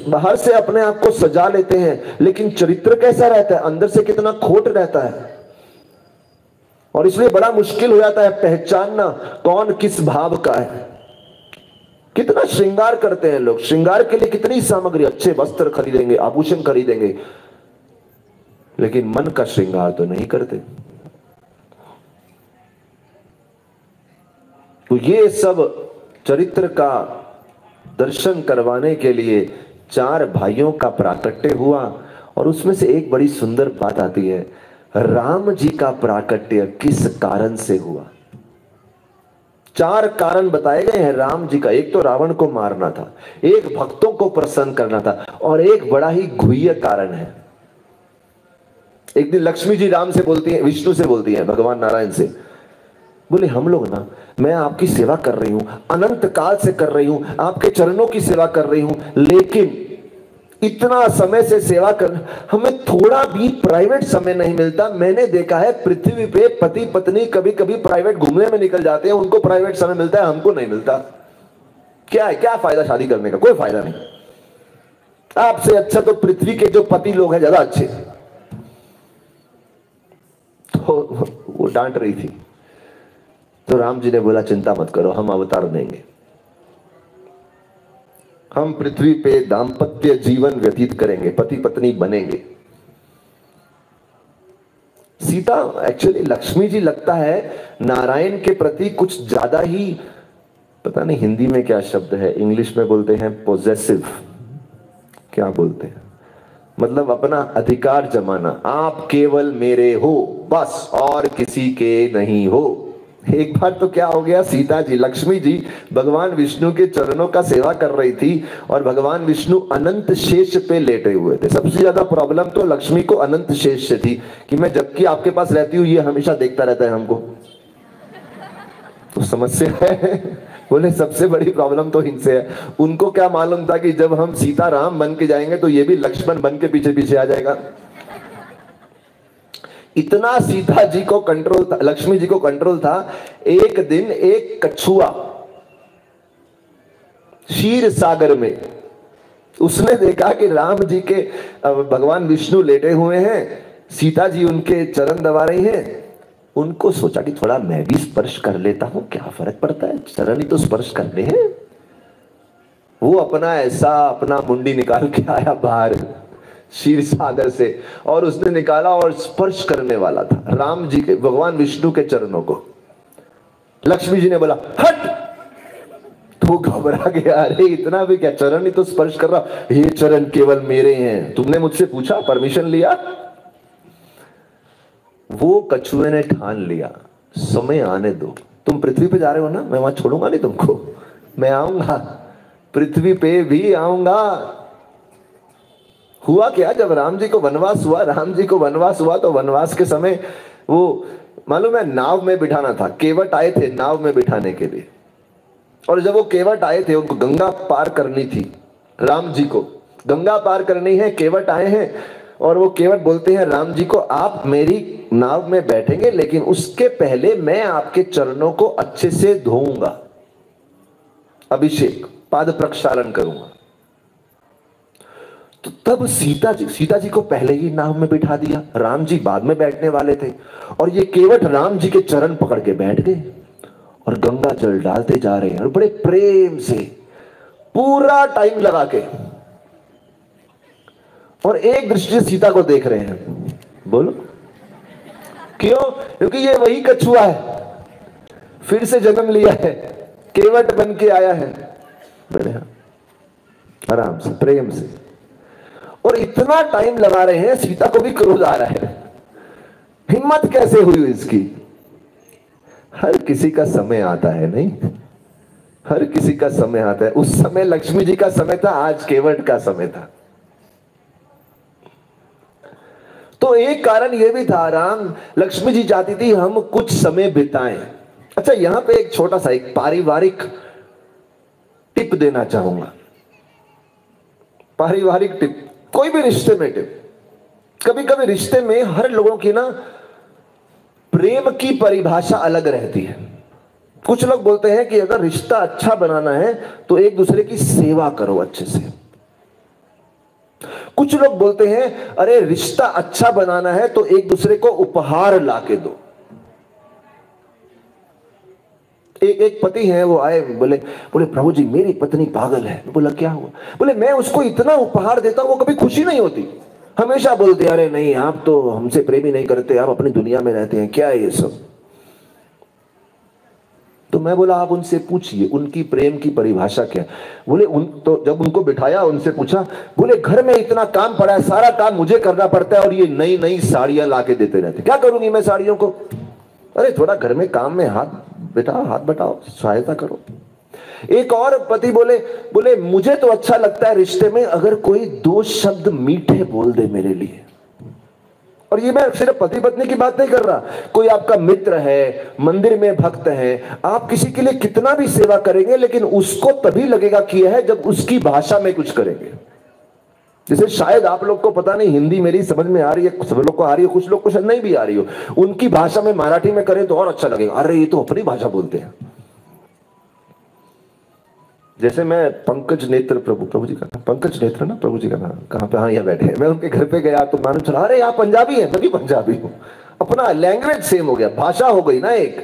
बाहर से अपने आप को सजा लेते हैं, लेकिन चरित्र कैसा रहता है, अंदर से कितना खोट रहता है। और इसलिए बड़ा मुश्किल हो जाता है पहचानना कौन किस भाव का है। कितना श्रृंगार करते हैं लोग, श्रृंगार के लिए कितनी सामग्री, अच्छे वस्त्र खरीदेंगे, आभूषण खरीदेंगे, लेकिन मन का श्रृंगार तो नहीं करते। तो ये सब चरित्र का दर्शन करवाने के लिए 4 भाइयों का प्राकट्य हुआ। और उसमें से एक बड़ी सुंदर बात आती है, राम जी का प्राकट्य किस कारण से हुआ। 4 कारण बताए गए हैं राम जी का। एक तो रावण को मारना था, एक भक्तों को प्रसन्न करना था, और एक बड़ा ही गुह्य कारण है। एक दिन लक्ष्मी जी राम से बोलती है, विष्णु से बोलती है, भगवान नारायण से, बोले हम लोग ना, मैं आपकी सेवा कर रही हूं, अनंत काल से कर रही हूं, आपके चरणों की सेवा कर रही हूं, लेकिन इतना समय से सेवा कर, हमें थोड़ा भी प्राइवेट समय नहीं मिलता। मैंने देखा है पृथ्वी पे पति पत्नी कभी कभी प्राइवेट घूमने में निकल जाते हैं, उनको प्राइवेट समय मिलता है, हमको नहीं मिलता। क्या है, क्या फायदा शादी करने का? कोई फायदा नहीं। आपसे अच्छा तो पृथ्वी के जो पति लोग हैं ज्यादा अच्छे। तो वो डांट रही थी, तो राम जी ने बोला चिंता मत करो, हम अवतार देंगे, हम पृथ्वी पे दाम्पत्य जीवन व्यतीत करेंगे, पति पत्नी बनेंगे। सीता, एक्चुअली लक्ष्मी जी लगता है नारायण के प्रति कुछ ज्यादा ही, पता नहीं हिंदी में क्या शब्द है, इंग्लिश में बोलते हैं पोजेसिव, क्या बोलते हैं, मतलब अपना अधिकार जमाना, आप केवल मेरे हो बस, और किसी के नहीं हो, एक बार तो क्या हो गया, सीता जी, लक्ष्मी जी भगवान विष्णु के चरणों का सेवा कर रही थी और भगवान विष्णु अनंत शेष पे लेटे हुए थे। सबसे ज्यादा प्रॉब्लम तो लक्ष्मी को अनंत शेष से थी कि मैं जबकि आपके पास रहती हूँ ये हमेशा देखता रहता है हमको, तो समस्या है। बोले सबसे बड़ी प्रॉब्लम तो इनसे है। उनको क्या मालूम था कि जब हम सीता राम बन के जाएंगे तो ये भी लक्ष्मण बन के पीछे पीछे आ जाएगा। इतना सीता जी को कंट्रोल था, लक्ष्मी जी को कंट्रोल था। एक दिन एक कछुआ क्षीर सागर में, उसने देखा कि राम जी के भगवान विष्णु लेटे हुए हैं, सीता जी उनके चरण दबा रही हैं। उनको सोचा कि थोड़ा मैं भी स्पर्श कर लेता हूं, क्या फर्क पड़ता है, चरण ही तो स्पर्श करने हैं। वो अपना मुंडी निकाल के आया बाहर क्षीर सागर से, और उसने निकाला और स्पर्श करने वाला था राम जी के, भगवान विष्णु के चरणों को। लक्ष्मी जी ने बोला हट, तो घबरा गया, अरे इतना भी क्या, चरण ही तो स्पर्श कर रहा, ये चरण केवल मेरे हैं, तुमने मुझसे पूछा, परमिशन लिया? वो कछुए ने ठान लिया, समय आने दो, तुम पृथ्वी पे जा रहे हो ना, मैं वहां छोड़ूंगा नहीं तुमको, मैं आऊंगा, पृथ्वी पे भी आऊंगा। हुआ क्या, जब राम जी को वनवास हुआ तो वनवास के समय वो मालूम है नाव में बिठाना था, केवट आए थे नाव में बिठाने के लिए, और जब वो केवट आए थे उनको गंगा पार करनी थी, राम जी को गंगा पार करनी है, केवट आए हैं और वो केवट बोलते हैं राम जी को आप मेरी नाव में बैठेंगे लेकिन उसके पहले मैं आपके चरणों को अच्छे से धोऊंगा, अभिषेक पाद प्रक्षालन करूंगा। तो तब सीता जी को पहले ही नाव में बिठा दिया, राम जी बाद में बैठने वाले थे, और ये केवट राम जी के चरण पकड़ के बैठ गए और गंगा जल डालते जा रहे हैं और बड़े प्रेम से पूरा टाइम लगा के, और एक दृष्टि से सीता को देख रहे हैं। बोलो क्यों? क्योंकि ये वही कछुआ है, फिर से जन्म लिया है, केवट बन के आया है। बोले हाँ, आराम से प्रेम से, और इतना टाइम लगा रहे हैं, सीता को भी क्रोध आ रहा है, हिम्मत कैसे हुई इसकी? हर किसी का समय आता है, नहीं, हर किसी का समय आता है। उस समय लक्ष्मी जी का समय था, आज केवट का समय था। तो एक कारण यह भी था, राम लक्ष्मी जी चाहती थी हम कुछ समय बिताएं। अच्छा, यहां पे एक छोटा सा एक पारिवारिक टिप देना चाहूंगा, पारिवारिक टिप, कोई भी रिश्ते में टिप। कभी कभी रिश्ते में हर लोगों की ना प्रेम की परिभाषा अलग रहती है। कुछ लोग बोलते हैं कि अगर रिश्ता अच्छा बनाना है तो एक दूसरे की सेवा करो अच्छे से। कुछ लोग बोलते हैं अरे रिश्ता अच्छा बनाना है तो एक दूसरे को उपहार लाके दो। एक पति है, वो आए, बोले प्रभु जी मेरी पत्नी पागल है। बोला क्या हुआ? बोले मैं उसको इतना उपहार देता हूं वो कभी खुशी नहीं होती, हमेशा बोलते अरे नहीं आप तो हमसे प्रेम ही नहीं करते, आप अपनी दुनिया में रहते हैं, क्या है ये सब? तो मैं बोला आप उनसे पूछिए उनकी प्रेम की परिभाषा क्या है। बोले तो जब उनको बिठाया उनसे पूछा, बोले घर में इतना काम पड़ा है, सारा काम मुझे करना पड़ता है और ये नई नई साड़ियां लाके देते रहते, क्या करूंगी मैं साड़ियों को? अरे थोड़ा घर में काम में हाथ बटाओ, सहायता करो। एक और पति बोले मुझे तो अच्छा लगता है रिश्ते में अगर कोई दो शब्द मीठे बोल दे मेरे लिए। और ये मैं सिर्फ पति पत्नी की बात नहीं कर रहा, कोई आपका मित्र है, मंदिर में भक्त है, आप किसी के लिए कितना भी सेवा करेंगे लेकिन उसको तभी लगेगा किया है जब उसकी भाषा में कुछ करेंगे। जैसे शायद आप लोग को पता नहीं, हिंदी मेरी समझ में आ रही है, सब लोग को आ रही है, कुछ लोग को शायद नहीं भी आ रही हो, उनकी भाषा में मराठी में करें तो और अच्छा लगेगा, अरे ये तो अपनी भाषा बोलते हैं। जैसे मैं पंकज नेत्र प्रभु जी का, पंकज नेत्र ना प्रभु जी का नाम, कहाँ पे? हाँ यहाँ बैठे हैं। मैं उनके घर पे गया तो मालूम चला अरे आप पंजाबी हैं, मैं भी पंजाबी हूँ। अपना लैंग्वेज सेम हो गया, भाषा हो गई ना एक,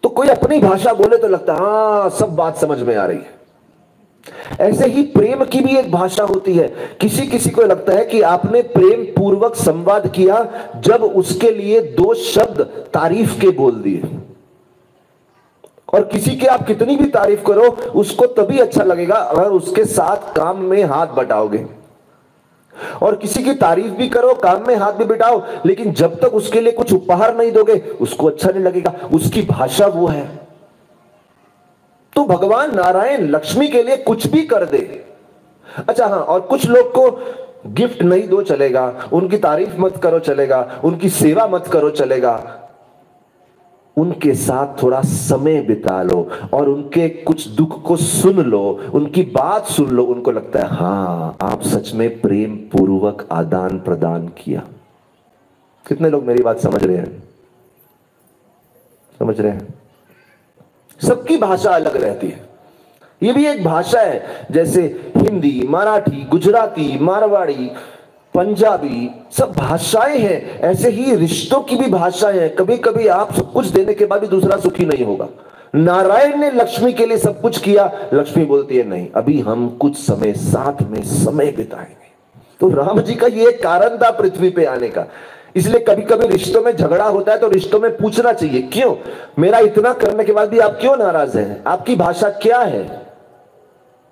तो कोई अपनी भाषा बोले तो लगता है हाँ सब बात समझ में आ रही है। ऐसे ही प्रेम की भी एक भाषा होती है। किसी किसी को लगता है कि आपने प्रेम पूर्वक संवाद किया जब उसके लिए दो शब्द तारीफ के बोल दिए, और किसी की आप कितनी भी तारीफ करो उसको तभी अच्छा लगेगा अगर उसके साथ काम में हाथ बटाओगे। और किसी की तारीफ भी करो, काम में हाथ भी बिठाओ, लेकिन जब तक उसके लिए कुछ उपहार नहीं दोगे उसको अच्छा नहीं लगेगा। उसकी भाषा वो है। तो भगवान नारायण लक्ष्मी के लिए कुछ भी कर दे। अच्छा हाँ, और कुछ लोग को गिफ्ट नहीं दो चलेगा, उनकी तारीफ मत करो चलेगा, उनकी सेवा मत करो चलेगा, उनके साथ थोड़ा समय बिता लो और उनके कुछ दुख को सुन लो, उनकी बात सुन लो, उनको लगता है हाँ आप सच में प्रेम पूर्वक आदान प्रदान किया। कितने लोग मेरी बात समझ रहे हैं? समझ रहे हैं? सबकी भाषा अलग रहती है। ये भी एक भाषा है, जैसे हिंदी, मराठी, गुजराती, मारवाड़ी, पंजाबी, सब भाषाएं हैं। ऐसे ही रिश्तों की भी भाषाएं हैं। कभी कभी आप सब कुछ देने के बाद भी दूसरा सुखी नहीं होगा। नारायण ने लक्ष्मी के लिए सब कुछ किया, लक्ष्मी बोलती है नहीं, अभी हम कुछ समय साथ में समय बिताएंगे। तो राम जी का ये कारण था पृथ्वी पे आने का। इसलिए कभी कभी रिश्तों में झगड़ा होता है तो रिश्तों में पूछना चाहिए, क्यों मेरा इतना करने के बाद भी आप क्यों नाराज हैं? आपकी भाषा क्या है?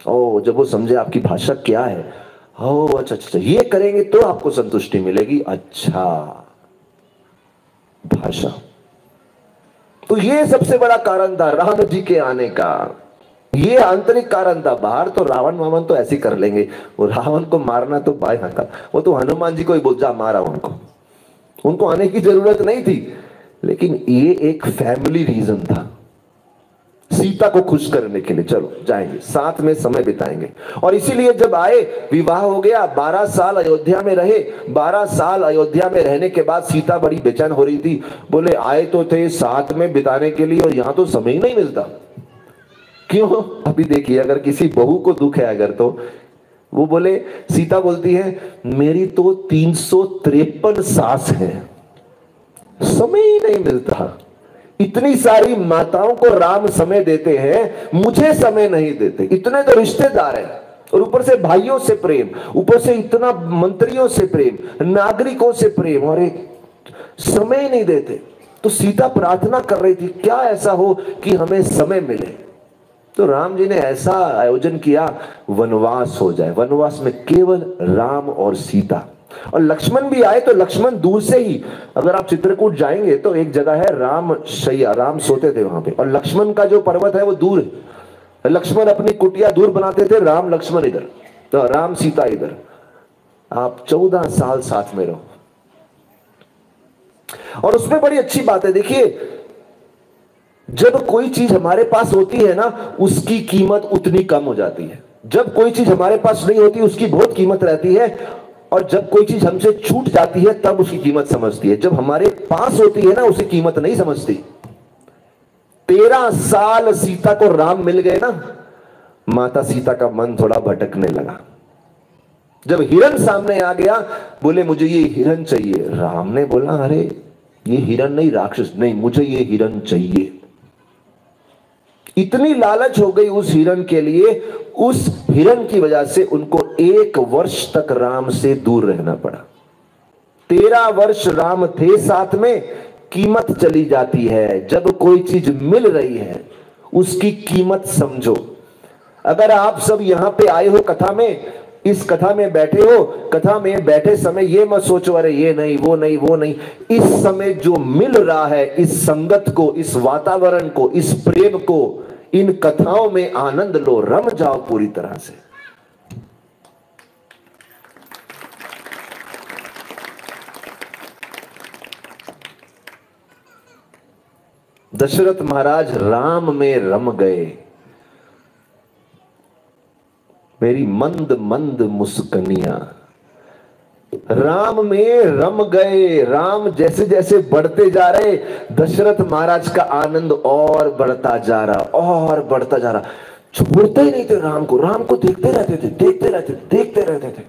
ओ, जब वो समझे आपकी भाषा क्या है, ओ अच्छा अच्छा, ये करेंगे तो आपको संतुष्टि मिलेगी। अच्छा, भाषा। तो ये सबसे बड़ा कारण था राम जी के आने का। ये आंतरिक कारण था। बाहर तो रावण वावण तो ऐसे कर लेंगे, वो रावण को मारना तो बाय हाथ, वो तो हनुमान जी को ही बोल जा मारा, उनको आने की जरूरत नहीं थी। लेकिन ये एक फैमिली रीजन था, सीता को खुश करने के लिए। चलो जाएंगे, साथ में समय बिताएंगे। और इसीलिए जब आए, विवाह हो गया, 12 साल अयोध्या में रहे। 12 साल अयोध्या में रहने के बाद सीता बड़ी बेचैन हो रही थी। बोले आए तो थे साथ में बिताने के लिए और यहां तो समय ही नहीं मिलता। क्यों? अभी देखिए, अगर किसी बहू को दुख है अगर, तो वो बोले, सीता बोलती है मेरी तो 353 सास है, समय ही नहीं मिलता। इतनी सारी माताओं को राम समय देते हैं, मुझे समय नहीं देते। इतने तो रिश्तेदार हैं, और ऊपर से भाइयों से प्रेम, ऊपर से इतना मंत्रियों से प्रेम, नागरिकों से प्रेम, और एक समय ही नहीं देते। तो सीता प्रार्थना कर रही थी, क्या ऐसा हो कि हमें समय मिले। तो राम जी ने ऐसा आयोजन किया, वनवास हो जाए। वनवास में केवल राम और सीता, और लक्ष्मण भी आए। तो लक्ष्मण दूर से ही, अगर आप चित्रकूट जाएंगे तो एक जगह है राम शैया, राम सोते थे वहां पे, और लक्ष्मण का जो पर्वत है वो दूर है। लक्ष्मण अपनी कुटिया दूर बनाते थे, राम लक्ष्मण इधर, तो राम सीता इधर। आप 14 साल साथ में रहो। और उसमें बड़ी अच्छी बात है, देखिए जब कोई चीज हमारे पास होती है ना, उसकी कीमत उतनी कम हो जाती है। जब कोई चीज हमारे पास नहीं होती उसकी बहुत कीमत रहती है, और जब कोई चीज हमसे छूट जाती है तब उसकी कीमत समझती है। जब हमारे पास होती है ना, उसकी कीमत नहीं समझती। 13 साल सीता को राम मिल गए ना, माता सीता का मन थोड़ा भटकने लगा। जब हिरण सामने आ गया, बोले मुझे ये हिरण चाहिए। राम ने बोला अरे ये हिरण नहीं, राक्षस नहीं, मुझे ये हिरण चाहिए। इतनी लालच हो गई उस हिरण के लिए, उस हिरण की वजह से उनको 1 वर्ष तक राम से दूर रहना पड़ा। 13 वर्ष राम थे साथ में। कीमत चली जाती है। जब कोई चीज मिल रही है उसकी कीमत समझो। अगर आप सब यहां पे आए हो कथा में, इस कथा में बैठे हो, कथा में बैठे समय ये मत सोचो अरे ये नहीं वो नहीं वो नहीं। इस समय जो मिल रहा है, इस संगत को, इस वातावरण को, इस प्रेम को, इन कथाओं में आनंद लो, रम जाओ पूरी तरह से। दशरथ महाराज राम में रम गए। मेरी मंद मंद मुस्कनियां राम में रम गए। राम जैसे जैसे बढ़ते जा रहे, दशरथ महाराज का आनंद और बढ़ता जा रहा, और बढ़ता जा रहा। छोड़ते ही नहीं थे राम को देखते रहते थे, देखते रहते थे, देखते रहते थे।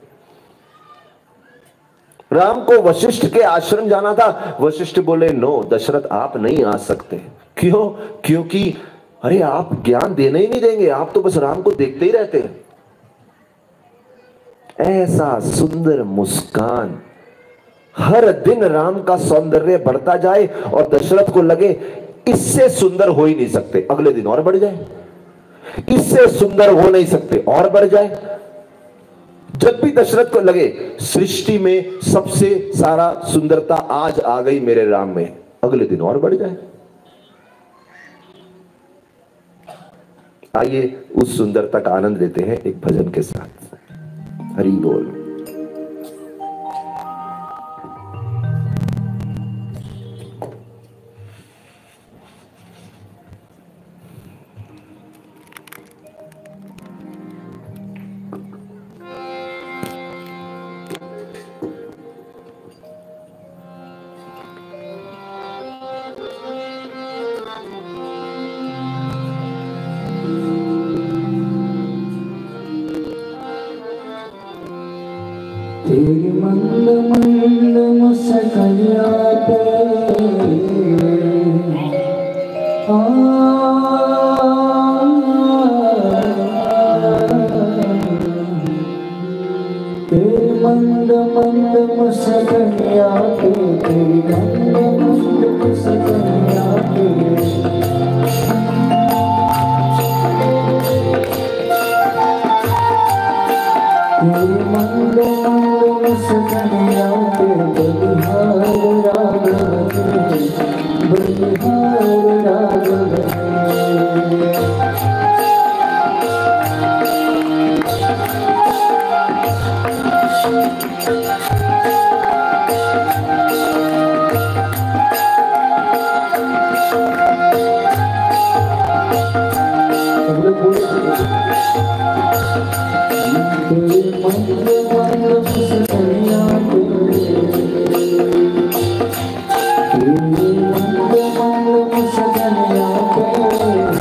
राम को वशिष्ठ के आश्रम जाना था। वशिष्ठ बोले नो दशरथ आप नहीं आ सकते। क्यों? क्योंकि अरे आप ज्ञान देने ही नहीं देंगे, आप तो बस राम को देखते ही रहते हैं। ऐसा सुंदर मुस्कान, हर दिन राम का सौंदर्य बढ़ता जाए और दशरथ को लगे इससे सुंदर हो ही नहीं सकते, अगले दिन और बढ़ जाए, इससे सुंदर हो नहीं सकते और बढ़ जाए। जब भी दशरथ को लगे सृष्टि में सबसे सारा सुंदरता आज आ गई मेरे राम में, अगले दिन और बढ़ जाए। आइए उस सुंदरता का आनंद लेते हैं एक भजन के साथ। हरि बोल। तेरी मंद मंद मुस्कानियाँ पे तेरी मंद मंद मुस्कानियाँ पे, तेरी मंद मंद मुस्कानियाँ पे तेरी मंद मंद मुस्कानियाँ पे बलिहार राघव बलिहार राघव।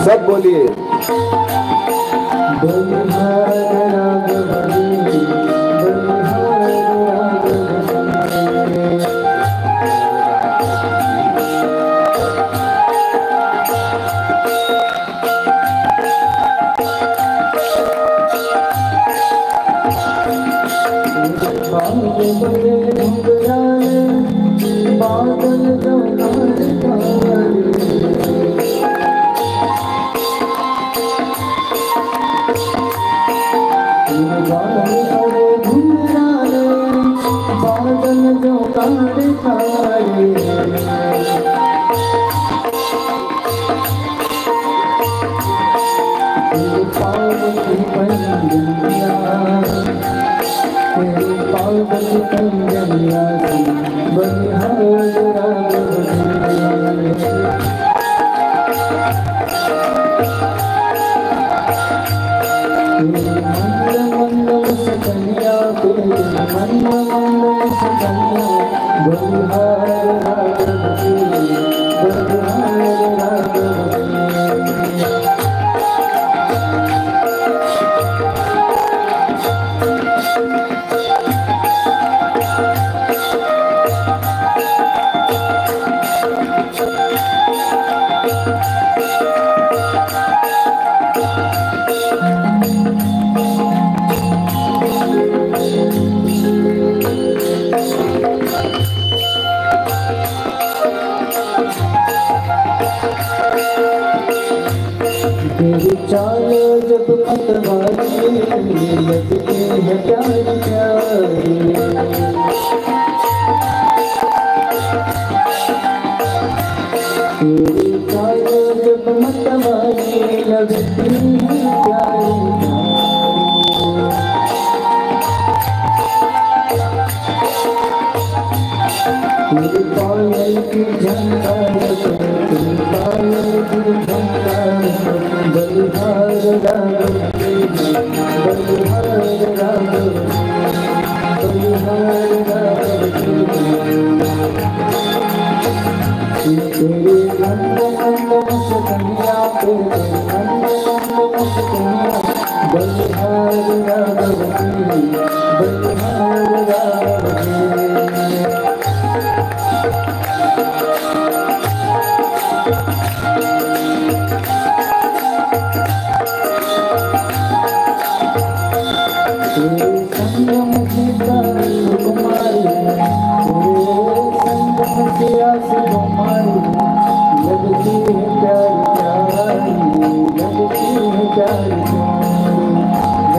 सब बोलिए।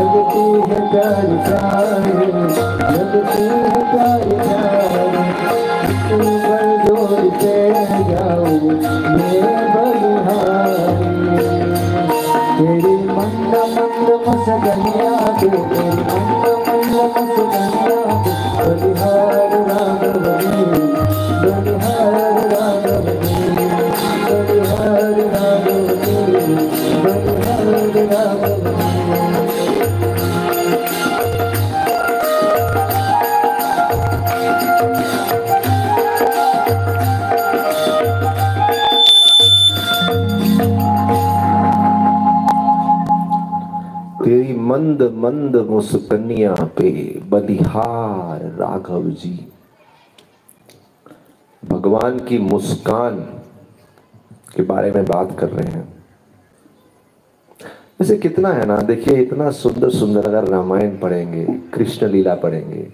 लगती है प्यारे प्यारे लगते हैं प्यारे प्यारे ऊपर जोड़ते जाओ मेरे बलिहारी तेरी मंद मंद मसगनिया के तेरी मंद मंद मसगनिया के बलिहार राघवनी बलिहार राघवनी बलिहार राघवनी बलिहार राघवनी तेरी मंद मंद मुस्कनिया पे बलिहार राघव जी। भगवान की मुस्कान के बारे में बात कर रहे हैं। वैसे कितना है ना, देखिए इतना सुंदर सुंदर अगर रामायण पढ़ेंगे, कृष्ण लीला पढ़ेंगे,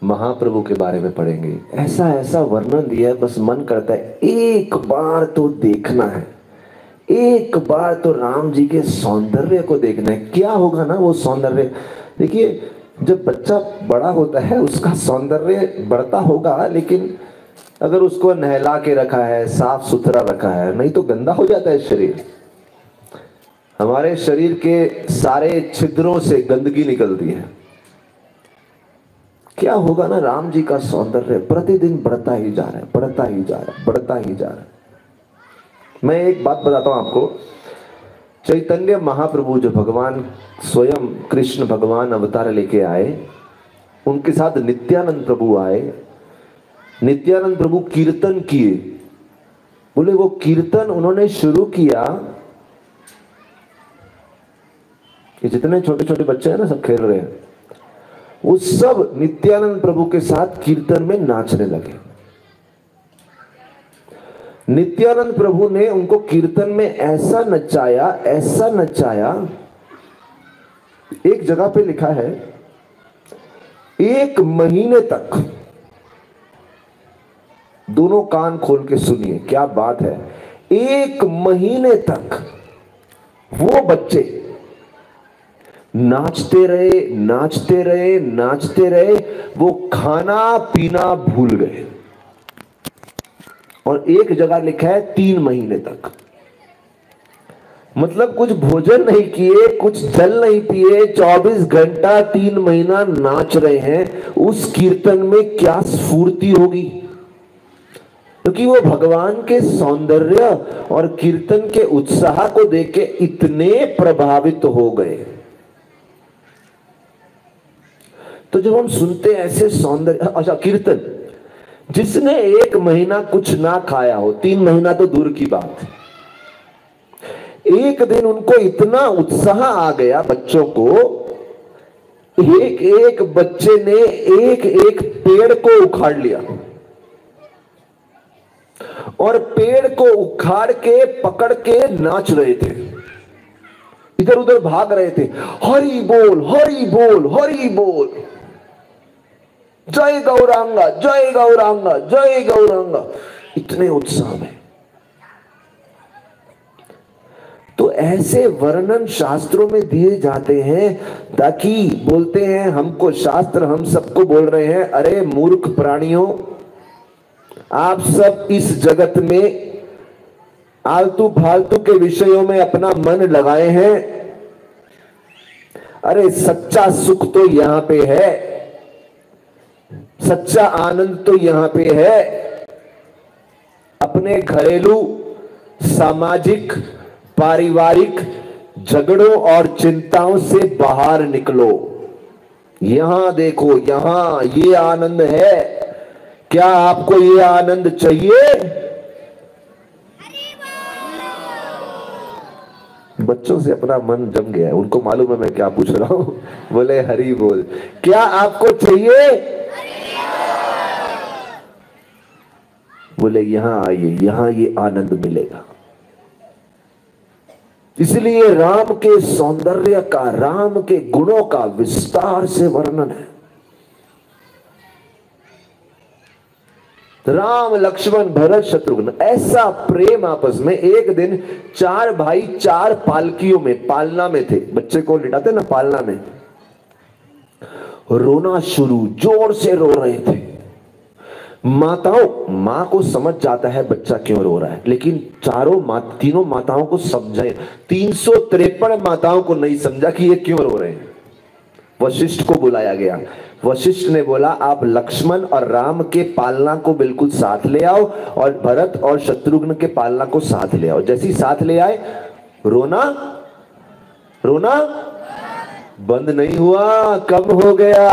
महाप्रभु के बारे में पढ़ेंगे, ऐसा ऐसा वर्णन दिया है, बस मन करता है एक बार तो देखना है, एक बार तो राम जी के सौंदर्य को देखना है। क्या होगा ना वो सौंदर्य। देखिए जब बच्चा बड़ा होता है उसका सौंदर्य बढ़ता होगा, लेकिन अगर उसको नहला के रखा है, साफ सुथरा रखा है, नहीं तो गंदा हो जाता है शरीर। हमारे शरीर के सारे छिद्रों से गंदगी निकलती है। क्या होगा ना, राम जी का सौंदर्य प्रतिदिन बढ़ता ही जा रहा है, बढ़ता ही जा रहा है, बढ़ता ही जा रहा है। मैं एक बात बताता हूं आपको, चैतन्य महाप्रभु जो भगवान स्वयं कृष्ण भगवान अवतार लेके आए, उनके साथ नित्यानंद प्रभु आए। नित्यानंद प्रभु कीर्तन किए। बोले वो कीर्तन उन्होंने शुरू किया कि जितने छोटे छोटे बच्चे हैं ना सब खेल रहे हैं, वो सब नित्यानंद प्रभु के साथ कीर्तन में नाचने लगे। नित्यानंद प्रभु ने उनको कीर्तन में ऐसा नचाया, ऐसा नचाया, एक जगह पे लिखा है 1 महीने तक, दोनों कान खोल के सुनिए क्या बात है, 1 महीने तक वो बच्चे नाचते रहे, नाचते रहे, नाचते रहे, वो खाना पीना भूल गए। और एक जगह लिखा है 3 महीने तक, मतलब कुछ भोजन नहीं किए, कुछ जल नहीं पिए, 24 घंटा 3 महीना नाच रहे हैं। उस कीर्तन में क्या स्फूर्ति होगी, क्योंकि वो भगवान के सौंदर्य और कीर्तन के उत्साह को देख के इतने प्रभावित हो गए। तो जब हम सुनते हैं ऐसे सौंदर्य, अच्छा कीर्तन, जिसने 1 महीना कुछ ना खाया हो, 3 महीना तो दूर की बात, एक दिन उनको इतना उत्साह आ गया बच्चों को, एक एक बच्चे ने एक एक पेड़ को उखाड़ लिया और पेड़ को उखाड़ के पकड़ के नाच रहे थे, इधर उधर भाग रहे थे, हरि बोल हरि बोल हरि बोल, जय गौरांगा जय गौरांगा जय गौरांगा, इतने उत्साह में। तो ऐसे वर्णन शास्त्रों में दिए जाते हैं, ताकि बोलते हैं हमको शास्त्र, हम सबको बोल रहे हैं, अरे मूर्ख प्राणियों, आप सब इस जगत में आलतू फालतू के विषयों में अपना मन लगाए हैं। अरे सच्चा सुख तो यहां पे है, सच्चा आनंद तो यहां पे है। अपने घरेलू, सामाजिक, पारिवारिक झगड़ों और चिंताओं से बाहर निकलो। यहां देखो, यहां ये आनंद है। क्या आपको ये आनंद चाहिए? बच्चों से अपना मन जम गया है, उनको मालूम है मैं क्या पूछ रहा हूं। बोले हरि बोल। क्या आपको चाहिए? बोले यहां आइए, यहां ये आनंद मिलेगा। इसलिए राम के सौंदर्य का, राम के गुणों का विस्तार से वर्णन है। राम लक्ष्मण भरत शत्रुघ्न, ऐसा प्रेम आपस में। एक दिन 4 भाई 4 पालकियों में, पालना में थे, बच्चे को लिटाते ना पालना में, रोना शुरू, जोर से रो रहे थे। माँ को समझ जाता है बच्चा क्यों रो रहा है, लेकिन तीनों माताओं को समझे, 353 माताओं को नहीं समझा कि ये क्यों रो रहे हैं। वशिष्ठ को बुलाया गया। वशिष्ठ ने बोला, आप लक्ष्मण और राम के पालना को बिल्कुल साथ ले आओ और भरत और शत्रुघ्न के पालना को साथ ले आओ। जैसे ही साथ ले आए, रोना बंद नहीं हुआ, कम हो गया।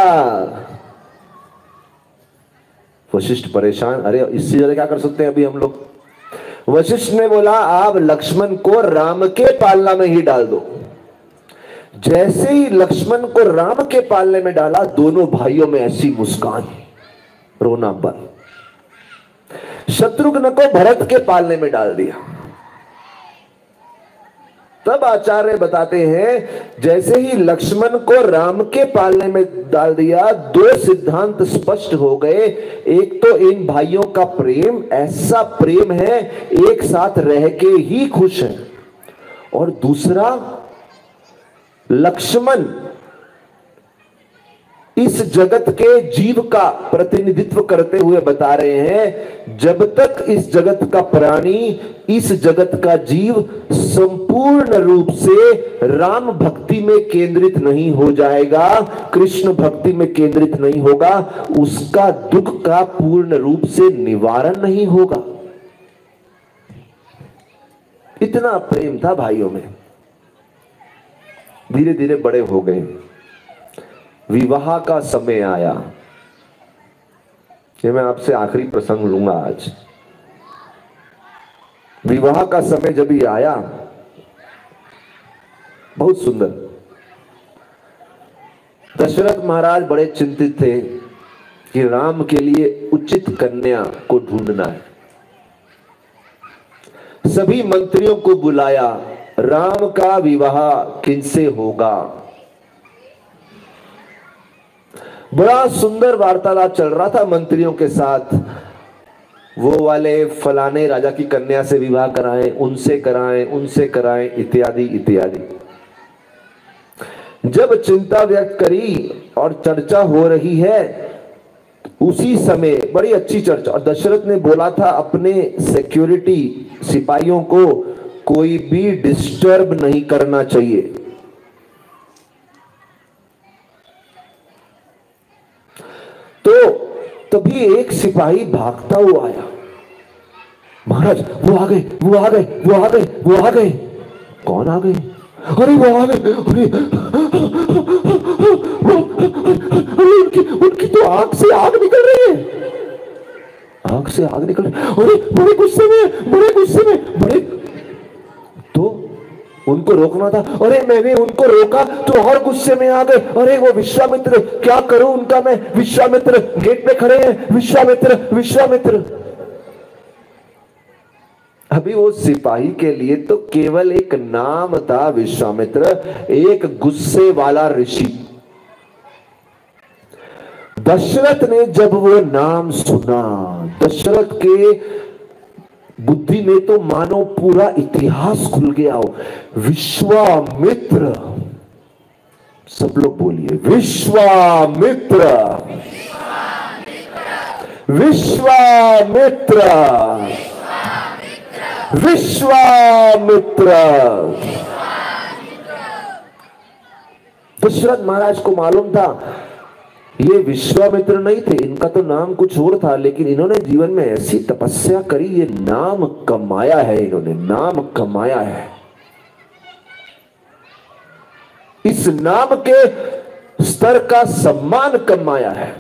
वशिष्ठ परेशान, अरे इससे ज्यादा क्या कर सकते हैं अभी हम लोग। वशिष्ठ ने बोला, आप लक्ष्मण को राम के पालना में ही डाल दो। जैसे ही लक्ष्मण को राम के पालने में डाला, दोनों भाइयों में ऐसी मुस्कान, रोना बंद। शत्रुघ्न को भरत के पालने में डाल दिया। तब आचार्य बताते हैं, जैसे ही लक्ष्मण को राम के पालने में डाल दिया, दो सिद्धांत स्पष्ट हो गए। एक तो इन भाइयों का प्रेम ऐसा प्रेम है, एक साथ रह के ही खुश है, और दूसरा, लक्ष्मण इस जगत के जीव का प्रतिनिधित्व करते हुए बता रहे हैं, जब तक इस जगत का प्राणी, इस जगत का जीव संपूर्ण रूप से राम भक्ति में केंद्रित नहीं हो जाएगा, कृष्ण भक्ति में केंद्रित नहीं होगा, उसका दुख का पूर्ण रूप से निवारण नहीं होगा। इतना प्रेम था भाइयों में। धीरे धीरे बड़े हो गए, विवाह का समय आया। ये मैं आपसे आखिरी प्रसंग लूंगा आज। विवाह का समय जब ही आया, बहुत सुंदर, दशरथ महाराज बड़े चिंतित थे कि राम के लिए उचित कन्या को ढूंढना है। सभी मंत्रियों को बुलाया, राम का विवाह किनसे होगा। बड़ा सुंदर वार्तालाप चल रहा था मंत्रियों के साथ। वो वाले फलाने राजा की कन्या से विवाह कराएं, उनसे कराएं, उनसे कराएं, इत्यादि इत्यादि। जब चिंता व्यक्त करी और चर्चा हो रही है, उसी समय बड़ी अच्छी चर्चा, और दशरथ ने बोला था अपने सिक्योरिटी सिपाहियों को, कोई भी डिस्टर्ब नहीं करना चाहिए। तो तभी एक सिपाही भागता हुआ आया, महाराज वो आ गए, वो आ गए, वो आ गए, वो आ गए। कौन आ गए? अरे वो आ गए, अरे उनकी तो आंख से आग निकल रही है, आंख से आग निकल रही। अरे बड़े गुस्से में, बड़े गुस्से में, बड़े। तो उनको रोकना था। अरे मैंने उनको रोका तो और गुस्से में आ गए। अरे वो विश्वामित्र, क्या करूं उनका मैं। विश्वामित्र गेट पे खड़े हैं, विश्वामित्र, विश्वामित्र। अभी वो सिपाही के लिए तो केवल एक नाम था विश्वामित्र, एक गुस्से वाला ऋषि। दशरथ ने जब वो नाम सुना, दशरथ के बुद्धि में तो मानो पूरा इतिहास खुल गया हो। विश्वामित्र, सब लोग बोलिए, विश्वामित्र, विश्वामित्र, विश्वामित्र। दशरथ महाराज को मालूम था ये विश्वामित्र नहीं थे, इनका तो नाम कुछ और था, लेकिन इन्होंने जीवन में ऐसी तपस्या करी, ये नाम कमाया है, इन्होंने नाम कमाया है। इस नाम के स्तर का सम्मान कमाया है।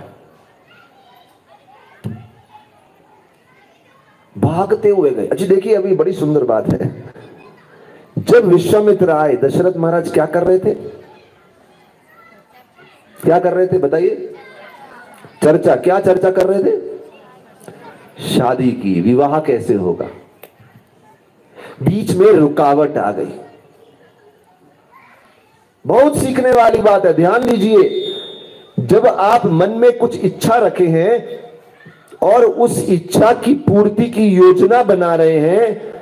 भागते हुए गए। अच्छा देखिए, अभी बड़ी सुंदर बात है। जब विश्वामित्र आए, दशरथ महाराज क्या कर रहे थे? क्या कर रहे थे बताइए? चर्चा। क्या चर्चा कर रहे थे? शादी की, विवाह कैसे होगा। बीच में रुकावट आ गई। बहुत सीखने वाली बात है, ध्यान दीजिए। जब आप मन में कुछ इच्छा रखे हैं और उस इच्छा की पूर्ति की योजना बना रहे हैं,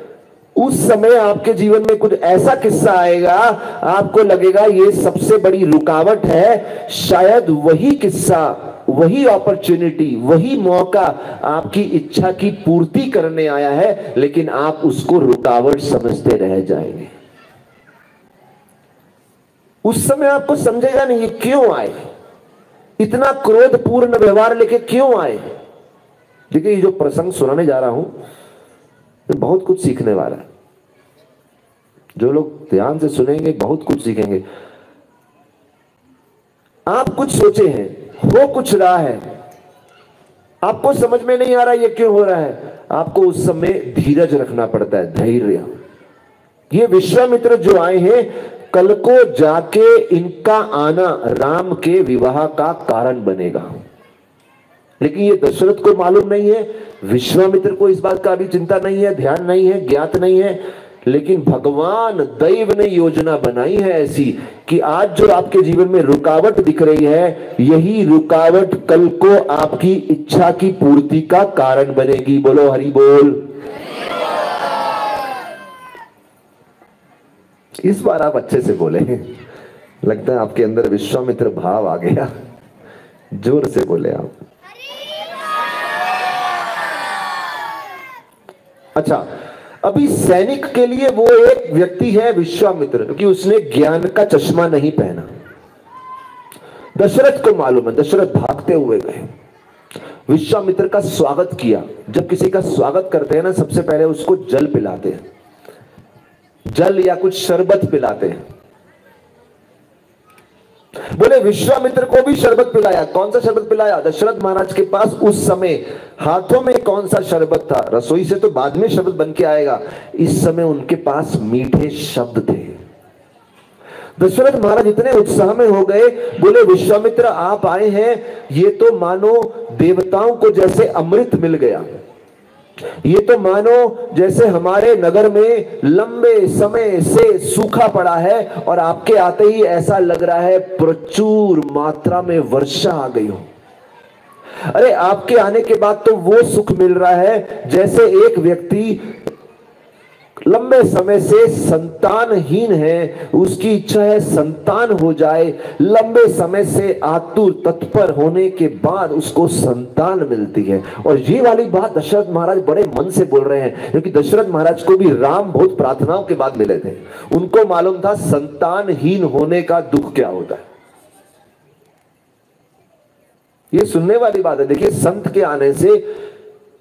उस समय आपके जीवन में कुछ ऐसा किस्सा आएगा, आपको लगेगा ये सबसे बड़ी रुकावट है। शायद वही किस्सा, वही अपॉर्चुनिटी, वही मौका आपकी इच्छा की पूर्ति करने आया है, लेकिन आप उसको रुकावट समझते रह जाएंगे। उस समय आपको समझेगा नहीं ये क्यों आए, इतना क्रोधपूर्ण व्यवहार लेके क्यों आए। देखिए, ये जो प्रसंग सुनाने जा रहा हूं तो बहुत कुछ सीखने वाला है। जो लोग ध्यान से सुनेंगे बहुत कुछ सीखेंगे। आप कुछ सोचे हैं, हो कुछ रहा है, आपको समझ में नहीं आ रहा ये क्यों हो रहा है, आपको उस समय धीरज रखना पड़ता है, धैर्य। ये विश्वामित्र जो आए हैं, कल को जाके इनका आना राम के विवाह का कारण बनेगा। लेकिन ये दशरथ को मालूम नहीं है, विश्वामित्र को इस बात का अभी चिंता नहीं है, ध्यान नहीं है, ज्ञात नहीं है। लेकिन भगवान दैव ने योजना बनाई है ऐसी कि आज जो आपके जीवन में रुकावट दिख रही है, यही रुकावट कल को आपकी इच्छा की पूर्ति का कारण बनेगी। बोलो हरि बोल। इस बार आप अच्छे से बोले, लगता है आपके अंदर विश्वामित्र भाव आ गया। जोर से बोले आप। अच्छा, अभी सैनिक के लिए वो एक व्यक्ति है विश्वामित्र, क्योंकि उसने ज्ञान का चश्मा नहीं पहना। दशरथ को मालूम है, दशरथ भागते हुए गए, विश्वामित्र का स्वागत किया। जब किसी का स्वागत करते हैं ना, सबसे पहले उसको जल पिलाते हैं, जल या कुछ शरबत पिलाते हैं। बोले विश्वामित्र को भी शरबत पिलाया। कौन सा शरबत पिलाया? दशरथ महाराज के पास उस समय हाथों में कौन सा शरबत था? रसोई से तो बाद में शरबत बन के आएगा, इस समय उनके पास मीठे शब्द थे। दशरथ महाराज इतने उत्साह में हो गए, बोले विश्वामित्र आप आए हैं, ये तो मानो देवताओं को जैसे अमृत मिल गया, ये तो मानो जैसे हमारे नगर में लंबे समय से सूखा पड़ा है और आपके आते ही ऐसा लग रहा है प्रचुर मात्रा में वर्षा आ गई हो। अरे आपके आने के बाद तो वो सुख मिल रहा है जैसे एक व्यक्ति लंबे समय से संतानहीन है, उसकी इच्छा है संतान हो जाए, लंबे समय से आतुर तत्पर होने के बाद उसको संतान मिलती है। और ये वाली बात दशरथ महाराज बड़े मन से बोल रहे हैं, क्योंकि दशरथ महाराज को भी राम बहुत प्रार्थनाओं के बाद मिले थे। उनको मालूम था संतानहीन होने का दुख क्या होता है। ये सुनने वाली बात है। देखिए, संत के आने से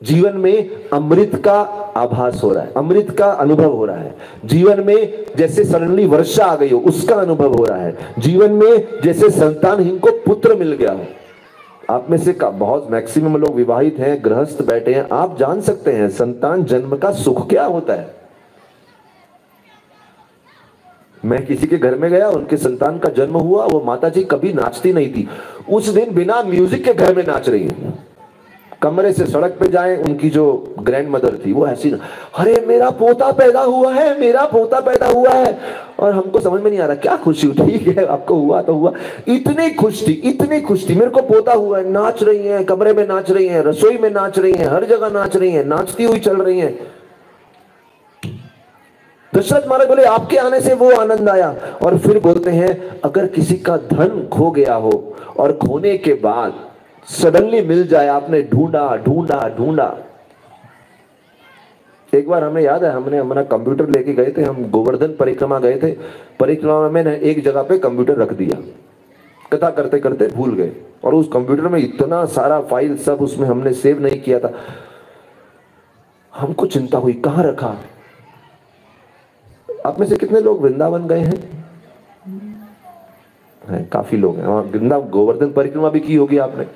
जीवन में अमृत का आभास हो रहा है, अमृत का अनुभव हो रहा है। जीवन में जैसे सडनली वर्षा आ गई हो उसका अनुभव हो रहा है। जीवन में जैसे संतानहीन को पुत्र मिल गया हो। आप में से बहुत मैक्सिमम लोग विवाहित हैं, गृहस्थ बैठे हैं, आप जान सकते हैं संतान जन्म का सुख क्या होता है। मैं किसी के घर में गया, उनके संतान का जन्म हुआ, वो माताजी कभी नाचती नहीं थी, उस दिन बिना म्यूजिक के घर में नाच रही है। कमरे से सड़क पे जाएं, उनकी जो ग्रैंड मदर थी वो ऐसी, अरे मेरा पोता पैदा हुआ है, मेरा पोता पैदा हुआ है। और हमको समझ में नहीं आ रहा क्या खुशी हुई, ठीक है आपको हुआ तो हुआ। इतनी खुश थी, इतनी खुश थी, मेरे को पोता हुआ है। नाच रही है, कमरे में नाच रही है, रसोई में नाच रही है, हर जगह नाच रही है, नाचती हुई चल रही है। दशरथ महाराज बोले आपके आने से वो आनंद आया। और फिर बोलते हैं अगर किसी का धन खो गया हो और खोने के बाद सडनली मिल जाए, आपने ढूंढा ढूंढा ढूंढा। एक बार हमें याद है, हमने हमारा कंप्यूटर लेके गए थे, हम गोवर्धन परिक्रमा गए थे। परिक्रमा में एक जगह पे कंप्यूटर रख दिया, कथा करते करते भूल गए, और उस कंप्यूटर में इतना सारा फाइल सब उसमें हमने सेव नहीं किया था। हमको चिंता हुई कहां रखा। आप में से कितने लोग वृंदावन गए हैं? काफी लोग हैं। वृंदावन गोवर्धन परिक्रमा भी की होगी आपने।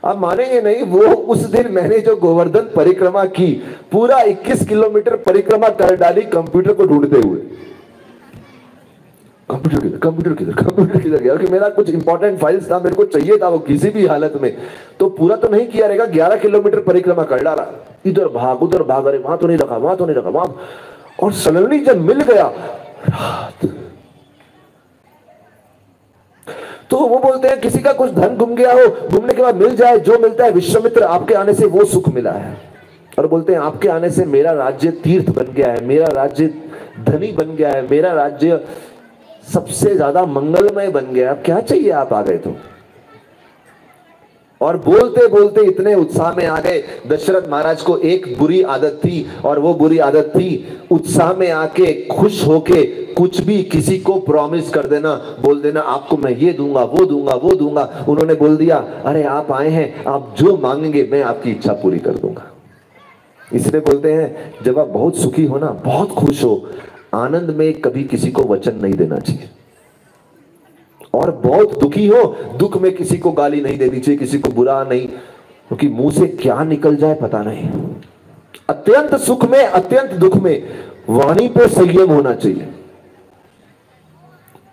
आप मानेंगे नहीं, वो उस दिन मैंने जो गोवर्धन परिक्रमा की, पूरा 21 किलोमीटर परिक्रमा कर डाली कंप्यूटर को ढूंढते हुए। कंप्यूटर किधर, कंप्यूटर किधर, कंप्यूटर किधर गया? क्योंकि मेरा कुछ इंपॉर्टेंट फाइल्स था, मेरे को चाहिए था वो किसी भी हालत में, तो पूरा तो नहीं किया रहेगा। 11 किलोमीटर परिक्रमा कर डाला, इधर भाग उधर भाग, अरे वहां तो नहीं रखा, वहां तो नहीं रखा, वहां। और सडनली जब मिल गया रात, तो वो बोलते हैं किसी का कुछ धन गुम गया हो, घूमने के बाद मिल जाए, जो मिलता है विश्वामित्र आपके आने से वो सुख मिला है। और बोलते हैं आपके आने से मेरा राज्य तीर्थ बन गया है, मेरा राज्य धनी बन गया है, मेरा राज्य सबसे ज्यादा मंगलमय बन गया। अब क्या चाहिए, आप आ गए तो। और बोलते बोलते इतने उत्साह में आ गए। दशरथ महाराज को एक बुरी आदत थी, और वो बुरी आदत थी उत्साह में आके खुश होके कुछ भी किसी को प्रॉमिस कर देना, बोल देना आपको मैं ये दूंगा, वो दूंगा, वो दूंगा। उन्होंने बोल दिया अरे आप आए हैं, आप जो मांगेंगे मैं आपकी इच्छा पूरी कर दूंगा। इसलिए बोलते हैं जब आप बहुत सुखी हो ना, बहुत खुश हो, आनंद में कभी किसी को वचन नहीं देना चाहिए। और बहुत दुखी हो, दुख में किसी को गाली नहीं देनी चाहिए, किसी को बुरा नहीं, क्योंकि मुंह से क्या निकल जाए पता नहीं। अत्यंत सुख में, अत्यंत दुख में वाणी पे संयम होना चाहिए।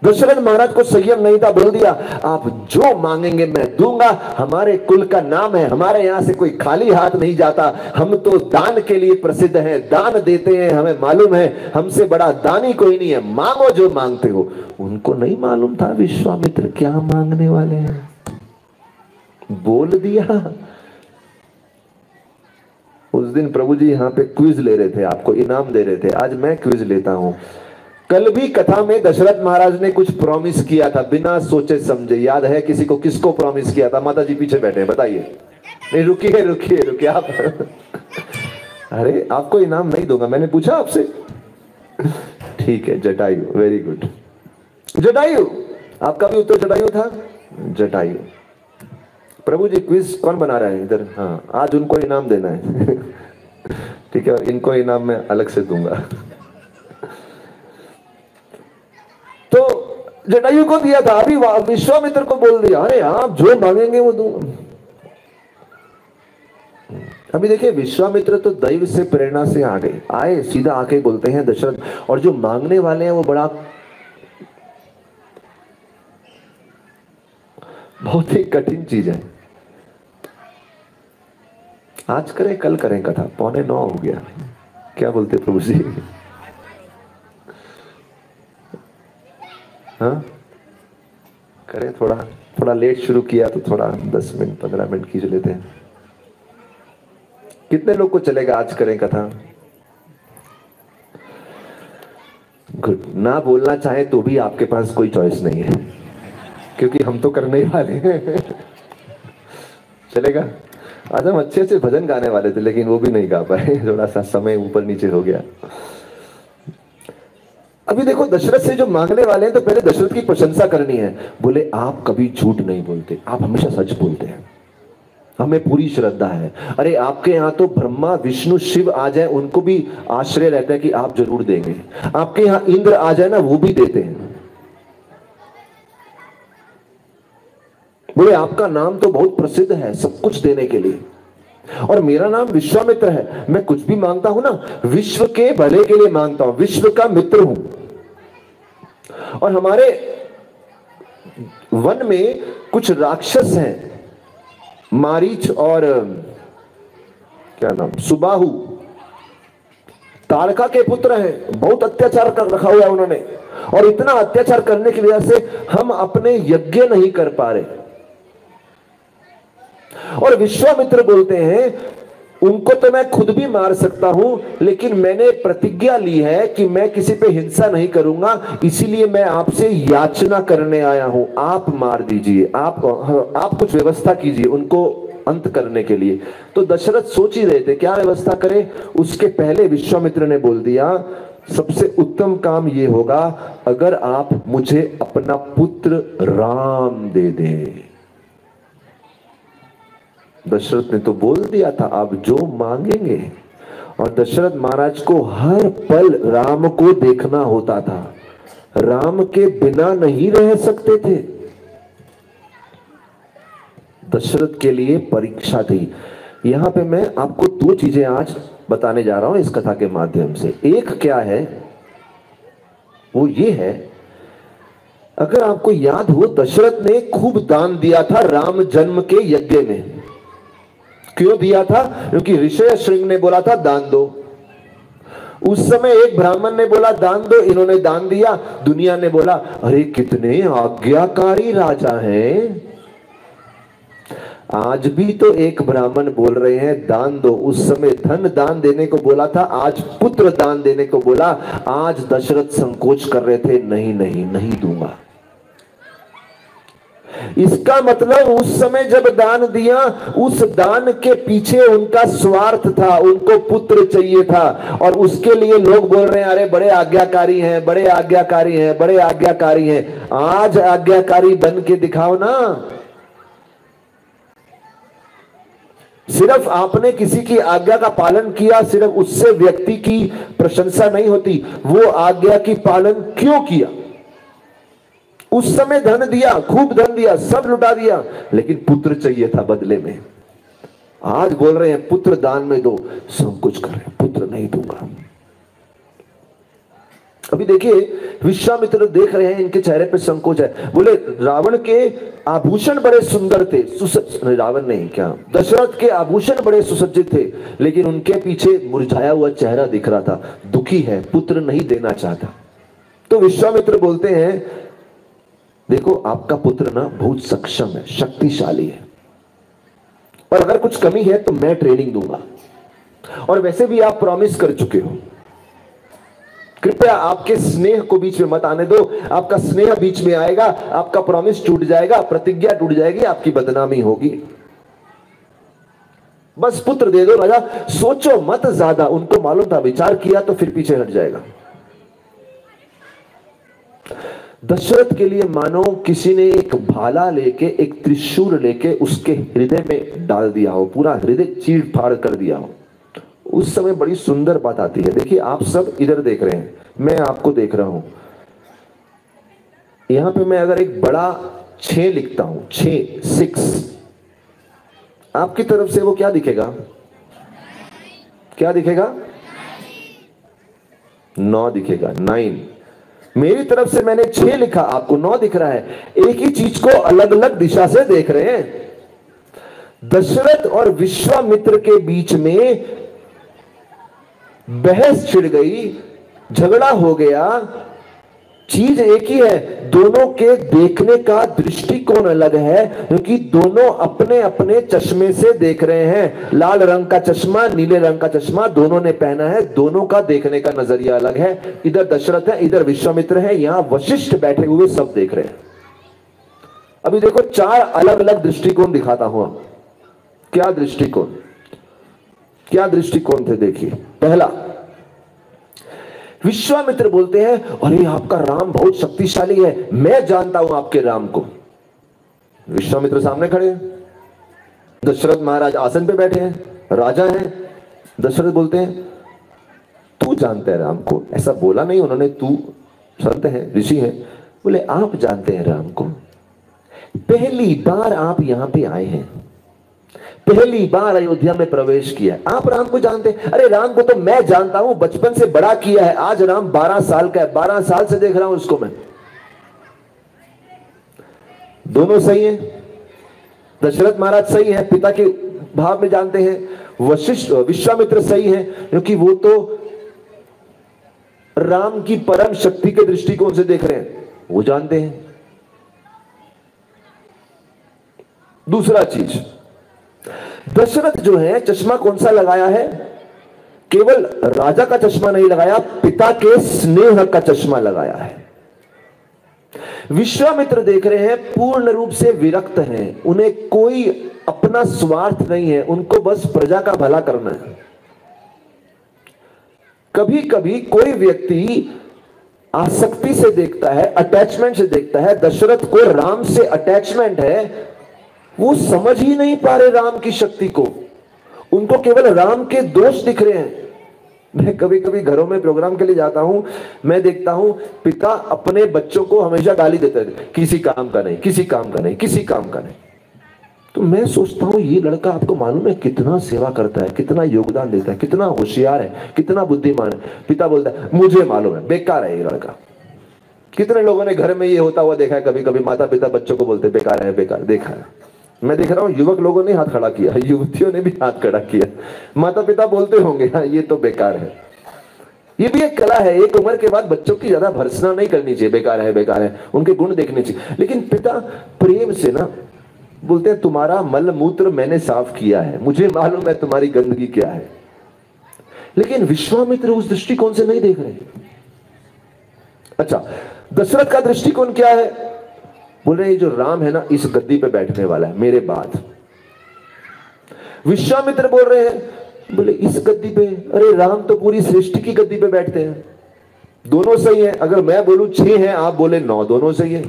दशरथ महाराज को संयम नहीं था, बोल दिया आप जो मांगेंगे मैं दूंगा, हमारे कुल का नाम है, हमारे यहां से कोई खाली हाथ नहीं जाता, हम तो दान के लिए प्रसिद्ध हैं, दान देते हैं, हमें मालूम है हमसे बड़ा दानी कोई नहीं है, मांगो जो मांगते हो। उनको नहीं मालूम था विश्वामित्र क्या मांगने वाले हैं, बोल दिया। उस दिन प्रभु जी यहां पे क्विज ले रहे थे, आपको इनाम दे रहे थे, आज मैं क्विज लेता हूं। कल भी कथा में दशरथ महाराज ने कुछ प्रॉमिस किया था बिना सोचे समझे, याद है किसी को? किसको प्रॉमिस किया था? माता जी पीछे बैठे हैं, बताइए। नहीं रुकिए रुकिए रुकिए आप अरे आपको इनाम नहीं दूंगा, मैंने पूछा आपसे। ठीक है, जटायु, वेरी गुड। जटायु, आपका भी उत्तर जटायु था। जटायु। प्रभु जी क्विज कौन बना रहा है इधर? हाँ, आज उनको इनाम देना है ठीक है, इनको इनाम मैं अलग से दूंगा। तो जटायु को दिया था, अभी विश्वामित्र को बोल दिया अरे आप जो मांगेंगे वो दूंगा। अभी देखिए विश्वामित्र तो दैव से प्रेरणा से आ गए, आए सीधा आके बोलते हैं दशरथ, और जो मांगने वाले हैं वो बड़ा बहुत ही कठिन चीज है। आज करें कल करें कथा, 8:45 हो गया, क्या बोलते प्रभु जी? हाँ करें, थोड़ा लेट शुरू किया तो थोड़ा 10 मिनट 15 मिनट खींच लेते हैं। कितने लोग को चलेगा आज करें कथा? गुड। ना बोलना चाहे तो भी आपके पास कोई चॉइस नहीं है, क्योंकि हम तो करने ही वाले हैं चलेगा? आज हम अच्छे अच्छे भजन गाने वाले थे, लेकिन वो भी नहीं गा पाए, थोड़ा सा समय ऊपर नीचे हो गया। अभी देखो दशरथ से जो मांगने वाले हैं, तो पहले दशरथ की प्रशंसा करनी है। बोले आप कभी झूठ नहीं बोलते, आप हमेशा सच बोलते हैं, हमें पूरी श्रद्धा है। अरे आपके यहाँ तो ब्रह्मा विष्णु शिव आ जाए, उनको भी आश्रय रहता है कि आप जरूर देंगे। आपके यहाँ इंद्र आ जाए ना, वो भी देते हैं। बोले आपका नाम तो बहुत प्रसिद्ध है सब कुछ देने के लिए, और मेरा नाम विश्वामित्र है, मैं कुछ भी मांगता हूं ना विश्व के भले के लिए मांगता हूं, विश्व का मित्र हूं। और हमारे वन में कुछ राक्षस हैं, मारीच और क्या नाम, सुबाहु, ताड़का के पुत्र हैं, बहुत अत्याचार कर रखा हुआ है उन्होंने, और इतना अत्याचार करने की वजह से हम अपने यज्ञ नहीं कर पा रहे। और विश्वामित्र बोलते हैं उनको तो मैं खुद भी मार सकता हूं, लेकिन मैंने प्रतिज्ञा ली है कि मैं किसी पे हिंसा नहीं करूंगा, इसीलिए मैं आपसे याचना करने आया हूं, आप मार दीजिए, आप कुछ व्यवस्था कीजिए उनको अंत करने के लिए। तो दशरथ सोच ही रहे थे क्या व्यवस्था करें, उसके पहले विश्वामित्र ने बोल दिया सबसे उत्तम काम ये होगा अगर आप मुझे अपना पुत्र राम दे दें। दशरथ ने तो बोल दिया था आप जो मांगेंगे, और दशरथ महाराज को हर पल राम को देखना होता था, राम के बिना नहीं रह सकते थे। दशरथ के लिए परीक्षा थी। यहां पे मैं आपको दो चीजें आज बताने जा रहा हूं इस कथा के माध्यम से। एक क्या है, वो ये है, अगर आपको याद हो दशरथ ने खूब दान दिया था राम जन्म के यज्ञ में। क्यों दिया था? क्योंकि ऋषय श्रृंग ने बोला था दान दो। उस समय एक ब्राह्मण ने बोला दान दो, इन्होंने दान दिया, दुनिया ने बोला अरे कितने आज्ञाकारी राजा हैं। आज भी तो एक ब्राह्मण बोल रहे हैं दान दो, उस समय धन दान देने को बोला था, आज पुत्र दान देने को बोला। आज दशरथ संकोच कर रहे थे, नहीं नहीं नहीं दूंगा। इसका मतलब उस समय जब दान दिया, उस दान के पीछे उनका स्वार्थ था, उनको पुत्र चाहिए था, और उसके लिए लोग बोल रहे हैं अरे बड़े आज्ञाकारी हैं, बड़े आज्ञाकारी हैं, बड़े आज्ञाकारी हैं। आज आज्ञाकारी बन के दिखाओ ना। सिर्फ आपने किसी की आज्ञा का पालन किया, सिर्फ उससे व्यक्ति की प्रशंसा नहीं होती, वो आज्ञा की पालन क्यों किया। उस समय धन दिया, खूब धन दिया, सब लुटा दिया, लेकिन पुत्र चाहिए था बदले में। आज बोल रहे हैं पुत्र दान में दो, संकोच कर रहे हैं, पुत्र नहीं दूंगा। अभी देखिए विश्वामित्र देख रहे हैं, इनके चेहरे पे संकोच है। बोले रावण के आभूषण बड़े सुंदर थे, रावण नहीं क्या, दशरथ के आभूषण बड़े सुसज्जित थे, लेकिन उनके पीछे मुरझाया हुआ चेहरा दिख रहा था, दुखी है, पुत्र नहीं देना चाहता। तो विश्वामित्र बोलते हैं देखो आपका पुत्र ना बहुत सक्षम है, शक्तिशाली है, और अगर कुछ कमी है तो मैं ट्रेनिंग दूंगा, और वैसे भी आप प्रॉमिस कर चुके हो, कृपया आपके स्नेह को बीच में मत आने दो। आपका स्नेह बीच में आएगा, आपका प्रॉमिस टूट जाएगा, प्रतिज्ञा टूट जाएगी, आपकी बदनामी होगी। बस पुत्र दे दो राजा, सोचो मत ज्यादा। उनको मालूम था विचार किया तो फिर पीछे हट जाएगा। दशरथ के लिए मानो किसी ने एक भाला लेके, एक त्रिशूल लेके उसके हृदय में डाल दिया हो, पूरा हृदय चीर फाड़ कर दिया हो। उस समय बड़ी सुंदर बात आती है। देखिए आप सब इधर देख रहे हैं, मैं आपको देख रहा हूं। यहां पे मैं अगर एक बड़ा 6 लिखता हूं, 6, आपकी तरफ से वो क्या दिखेगा, क्या दिखेगा, 9 दिखेगा, 9। मेरी तरफ से मैंने 6 लिखा, आपको 9 दिख रहा है। एक ही चीज को अलग अलग दिशा से देख रहे हैं। दशरथ और विश्वामित्र के बीच में बहस छिड़ गई, झगड़ा हो गया। चीज एक ही है, दोनों के देखने का दृष्टिकोण अलग है, क्योंकि दोनों अपने अपने चश्मे से देख रहे हैं। लाल रंग का चश्मा, नीले रंग का चश्मा दोनों ने पहना है, दोनों का देखने का नजरिया अलग है। इधर दशरथ है, इधर विश्वामित्र है, यहां वशिष्ठ बैठे हुए सब देख रहे हैं। अभी देखो 4 अलग अलग दृष्टिकोण दिखाता हूं। क्या दृष्टिकोण, क्या दृष्टिकोण थे देखिए। पहला, विश्वामित्र बोलते हैं अरे आपका राम बहुत शक्तिशाली है, मैं जानता हूं आपके राम को। विश्वामित्र सामने खड़े हैं, दशरथ महाराज आसन पे बैठे हैं, राजा हैं। दशरथ बोलते हैं तू जानते हैं राम को। ऐसा बोला नहीं उन्होंने, तू संत है, ऋषि है। बोले आप जानते हैं राम को, पहली बार आप यहां पे आए हैं, पहली बार अयोध्या में प्रवेश किया, आप राम को जानते हैं। अरे राम को तो मैं जानता हूं, बचपन से बड़ा किया है। आज राम 12 साल का है, 12 साल से देख रहा हूं उसको मैं। दोनों सही है, दशरथ महाराज सही है, पिता के भाव में जानते हैं। वशिष्ठ विश्वामित्र सही है, क्योंकि वो तो राम की परम शक्ति के दृष्टिकोण से देख रहे हैं, वो जानते हैं। दूसरा चीज, दशरथ जो है चश्मा कौन सा लगाया है, केवल राजा का चश्मा नहीं लगाया, पिता के स्नेह का चश्मा लगाया है। विश्वामित्र देख रहे हैं पूर्ण रूप से विरक्त हैं, उन्हें कोई अपना स्वार्थ नहीं है, उनको बस प्रजा का भला करना है। कभी कभी कोई व्यक्ति आसक्ति से देखता है, अटैचमेंट से देखता है। दशरथ को राम से अटैचमेंट है, वो समझ ही नहीं पा रहे राम की शक्ति को, उनको केवल राम के दोष दिख रहे हैं। मैं कभी कभी घरों में प्रोग्राम के लिए जाता हूं, मैं देखता हूं पिता अपने बच्चों को हमेशा गाली देते हैं, किसी काम का नहीं, किसी काम का नहीं, किसी काम का नहीं। तो मैं सोचता हूं ये लड़का आपको मालूम है कितना सेवा करता है, कितना योगदान देता है, कितना होशियार है, कितना बुद्धिमान है। पिता बोलता है मुझे मालूम है, बेकार है ये लड़का। कितने लोगों ने घर में ये होता हुआ देखा है, कभी कभी माता पिता बच्चों को बोलते बेकार है, बेकार। देखा है, मैं देख रहा हूं युवक लोगों ने हाथ खड़ा किया, युवतियों ने भी हाथ खड़ा किया। माता पिता बोलते होंगे हाँ ये तो बेकार है। ये भी एक कला है, एक उम्र के बाद बच्चों की ज्यादा भर्त्सना नहीं करनी चाहिए, बेकार है बेकार है, उनके गुण देखने चाहिए। लेकिन पिता प्रेम से ना बोलते हैं तुम्हारा मल मूत्र मैंने साफ किया है, मुझे मालूम है तुम्हारी गंदगी क्या है। लेकिन विश्वामित्र उस दृष्टिकोण से नहीं देख रहे। अच्छा, दशरथ का दृष्टिकोण क्या है? बोल रहे जो राम है ना, इस गद्दी पे बैठने वाला है मेरे बाद। विश्वामित्र बोल रहे हैं, बोले इस गद्दी पे, अरे राम तो पूरी सृष्टि की गद्दी पे बैठते हैं। दोनों सही है, अगर मैं बोलूं 6 है, आप बोले 9, दोनों सही है।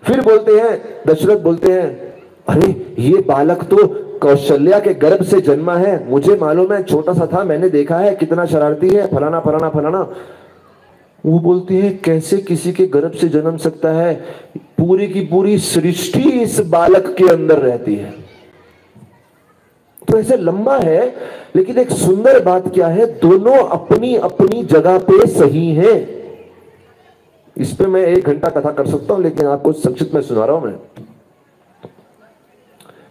फिर बोलते हैं, दशरथ बोलते हैं, अरे ये बालक तो कौशल्या के गर्भ से जन्मा है, मुझे मालूम है, छोटा सा था, मैंने देखा है कितना शरारती है, फलाना फलाना फलाना। वो बोलती है कैसे किसी के गर्भ से जन्म सकता है, पूरी की पूरी सृष्टि इस बालक के अंदर रहती है। तो ऐसे लंबा है, लेकिन एक सुंदर बात क्या है, दोनों अपनी अपनी जगह पे सही हैं। इस पे मैं 1 घंटा कथा कर सकता हूं, लेकिन आपको संक्षिप्त में सुना रहा हूं मैं।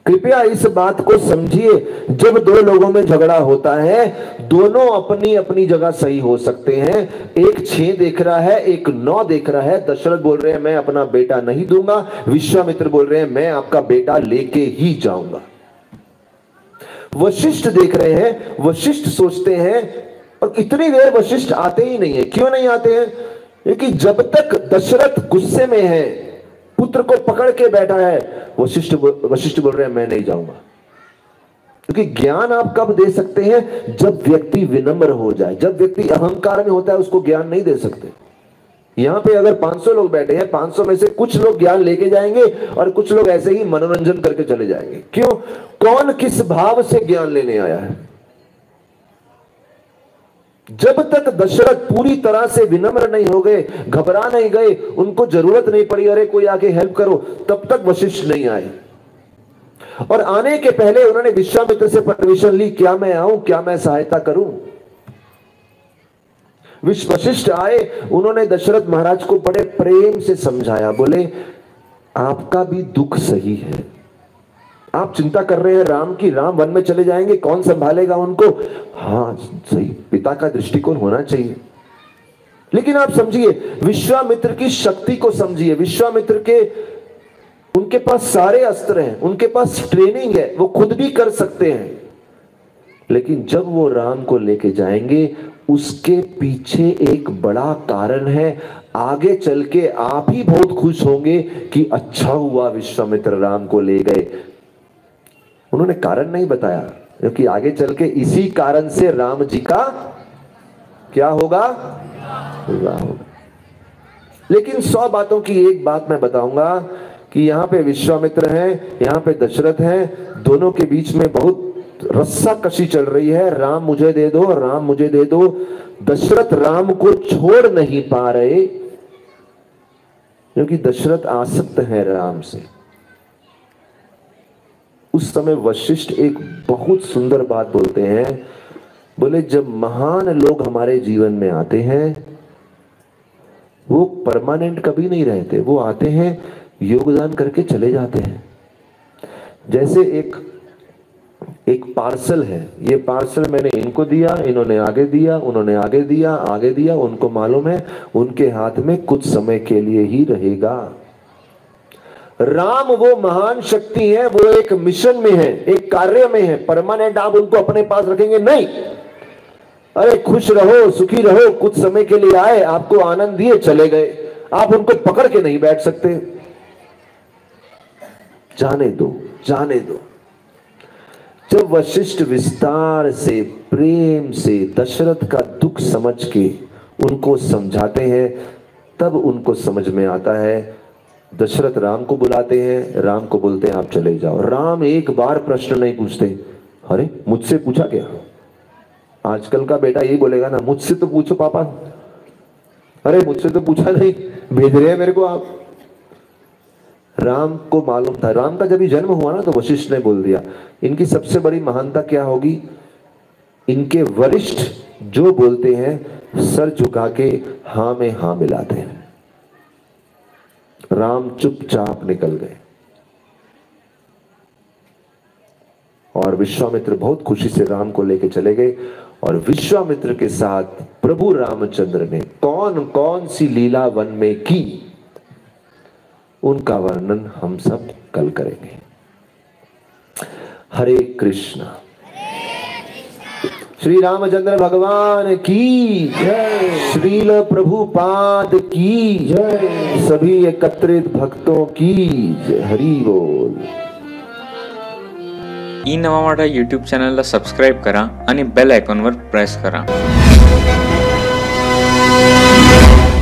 कृपया इस बात को समझिए, जब 2 लोगों में झगड़ा होता है, दोनों अपनी अपनी जगह सही हो सकते हैं। एक 6 देख रहा है, एक 9 देख रहा है। दशरथ बोल रहे हैं मैं अपना बेटा नहीं दूंगा, विश्वामित्र बोल रहे हैं मैं आपका बेटा लेके ही जाऊंगा। वशिष्ठ देख रहे हैं, वशिष्ठ सोचते हैं, और इतनी देर वशिष्ठ आते ही नहीं है। क्यों नहीं आते हैं? क्योंकि जब तक दशरथ गुस्से में है, पुत्र को पकड़ के बैठा है, वशिष्ठ बोल रहे हैं मैं नहीं जाऊंगा। क्योंकि ज्ञान आप कब दे सकते हैं? जब व्यक्ति विनम्र हो जाए। जब व्यक्ति अहंकार में होता है, उसको ज्ञान नहीं दे सकते। यहां पे अगर 500 लोग बैठे हैं, 500 में से कुछ लोग ज्ञान लेके जाएंगे और कुछ लोग ऐसे ही मनोरंजन करके चले जाएंगे। क्यों? कौन किस भाव से ज्ञान लेने आया है? जब तक दशरथ पूरी तरह से विनम्र नहीं हो गए, घबरा नहीं गए, उनको जरूरत नहीं पड़ी अरे कोई आके हेल्प करो, तब तक वशिष्ठ नहीं आए। और आने के पहले उन्होंने विश्वामित्र से परमिशन ली, क्या मैं आऊं, क्या मैं सहायता करूं? वशिष्ठ आए, उन्होंने दशरथ महाराज को बड़े प्रेम से समझाया। बोले आपका भी दुख सही है, आप चिंता कर रहे हैं राम की, राम वन में चले जाएंगे, कौन संभालेगा उनको? हाँ सही, पिता का दृष्टिकोण होना चाहिए। लेकिन आप समझिए, विश्वामित्र की शक्ति को समझिए। विश्वामित्र के, उनके पास सारे अस्त्र हैं, उनके पास ट्रेनिंग है, वो खुद भी कर सकते हैं। लेकिन जब वो राम को लेके जाएंगे, उसके पीछे एक बड़ा कारण है। आगे चल के आप ही बहुत खुश होंगे कि अच्छा हुआ विश्वामित्र राम को ले गए। उन्होंने कारण नहीं बताया, क्योंकि आगे चल के इसी कारण से राम जी का क्या होगा? होगा। लेकिन 100 बातों की एक बात मैं बताऊंगा कि यहां पे विश्वामित्र हैं, यहां पे दशरथ हैं, दोनों के बीच में बहुत रस्सा कशी चल रही है। राम मुझे दे दो, राम मुझे दे दो। दशरथ राम को छोड़ नहीं पा रहे, क्योंकि दशरथ आसक्त है राम से। उस समय वशिष्ठ एक बहुत सुंदर बात बोलते हैं। बोले जब महान लोग हमारे जीवन में आते हैं, वो परमानेंट कभी नहीं रहते, वो आते हैं, योगदान करके चले जाते हैं। जैसे एक पार्सल है, ये पार्सल मैंने इनको दिया, इन्होंने आगे दिया, उन्होंने आगे दिया, आगे दिया, उनको मालूम है उनके हाथ में कुछ समय के लिए ही रहेगा। राम वो महान शक्ति है, वो एक मिशन में है, एक कार्य में है, परमानेंट आप उनको अपने पास रखेंगे नहीं। अरे खुश रहो, सुखी रहो, कुछ समय के लिए आए, आपको आनंद दिए, चले गए, आप उनको पकड़ के नहीं बैठ सकते। जाने दो, जाने दो। जब वशिष्ठ विस्तार से, प्रेम से दशरथ का दुख समझ के उनको समझाते हैं, तब उनको समझ में आता है। दशरथ राम को बुलाते हैं, राम को बोलते हैं आप चले जाओ। राम एक बार प्रश्न नहीं पूछते, अरे मुझसे पूछा क्या? आजकल का बेटा यही बोलेगा ना, मुझसे तो पूछो पापा। अरे मुझसे तो पूछा नहीं, भेज रहे हैं मेरे को आप। राम को मालूम था, राम का जब जन्म हुआ ना, तो वशिष्ठ ने बोल दिया इनकी सबसे बड़ी महानता क्या होगी, इनके वरिष्ठ जो बोलते हैं सर झुका के हां में हां मिलाते हैं। राम चुपचाप निकल गए और विश्वामित्र बहुत खुशी से राम को लेके चले गए। और विश्वामित्र के साथ प्रभु रामचंद्र ने कौन कौन सी लीला वन में की, उनका वर्णन हम सब कल करेंगे। हरे कृष्णा। श्री रामचंद्र भगवान की जय, श्रील प्रभुपाद की जय, सभी एकत्रित भक्तों की जय। हरि बोल। ई नवा माझ्या यूट्यूब चॅनलला सबस्क्राईब करा आणि बेल आयकॉनवर प्रेस करा।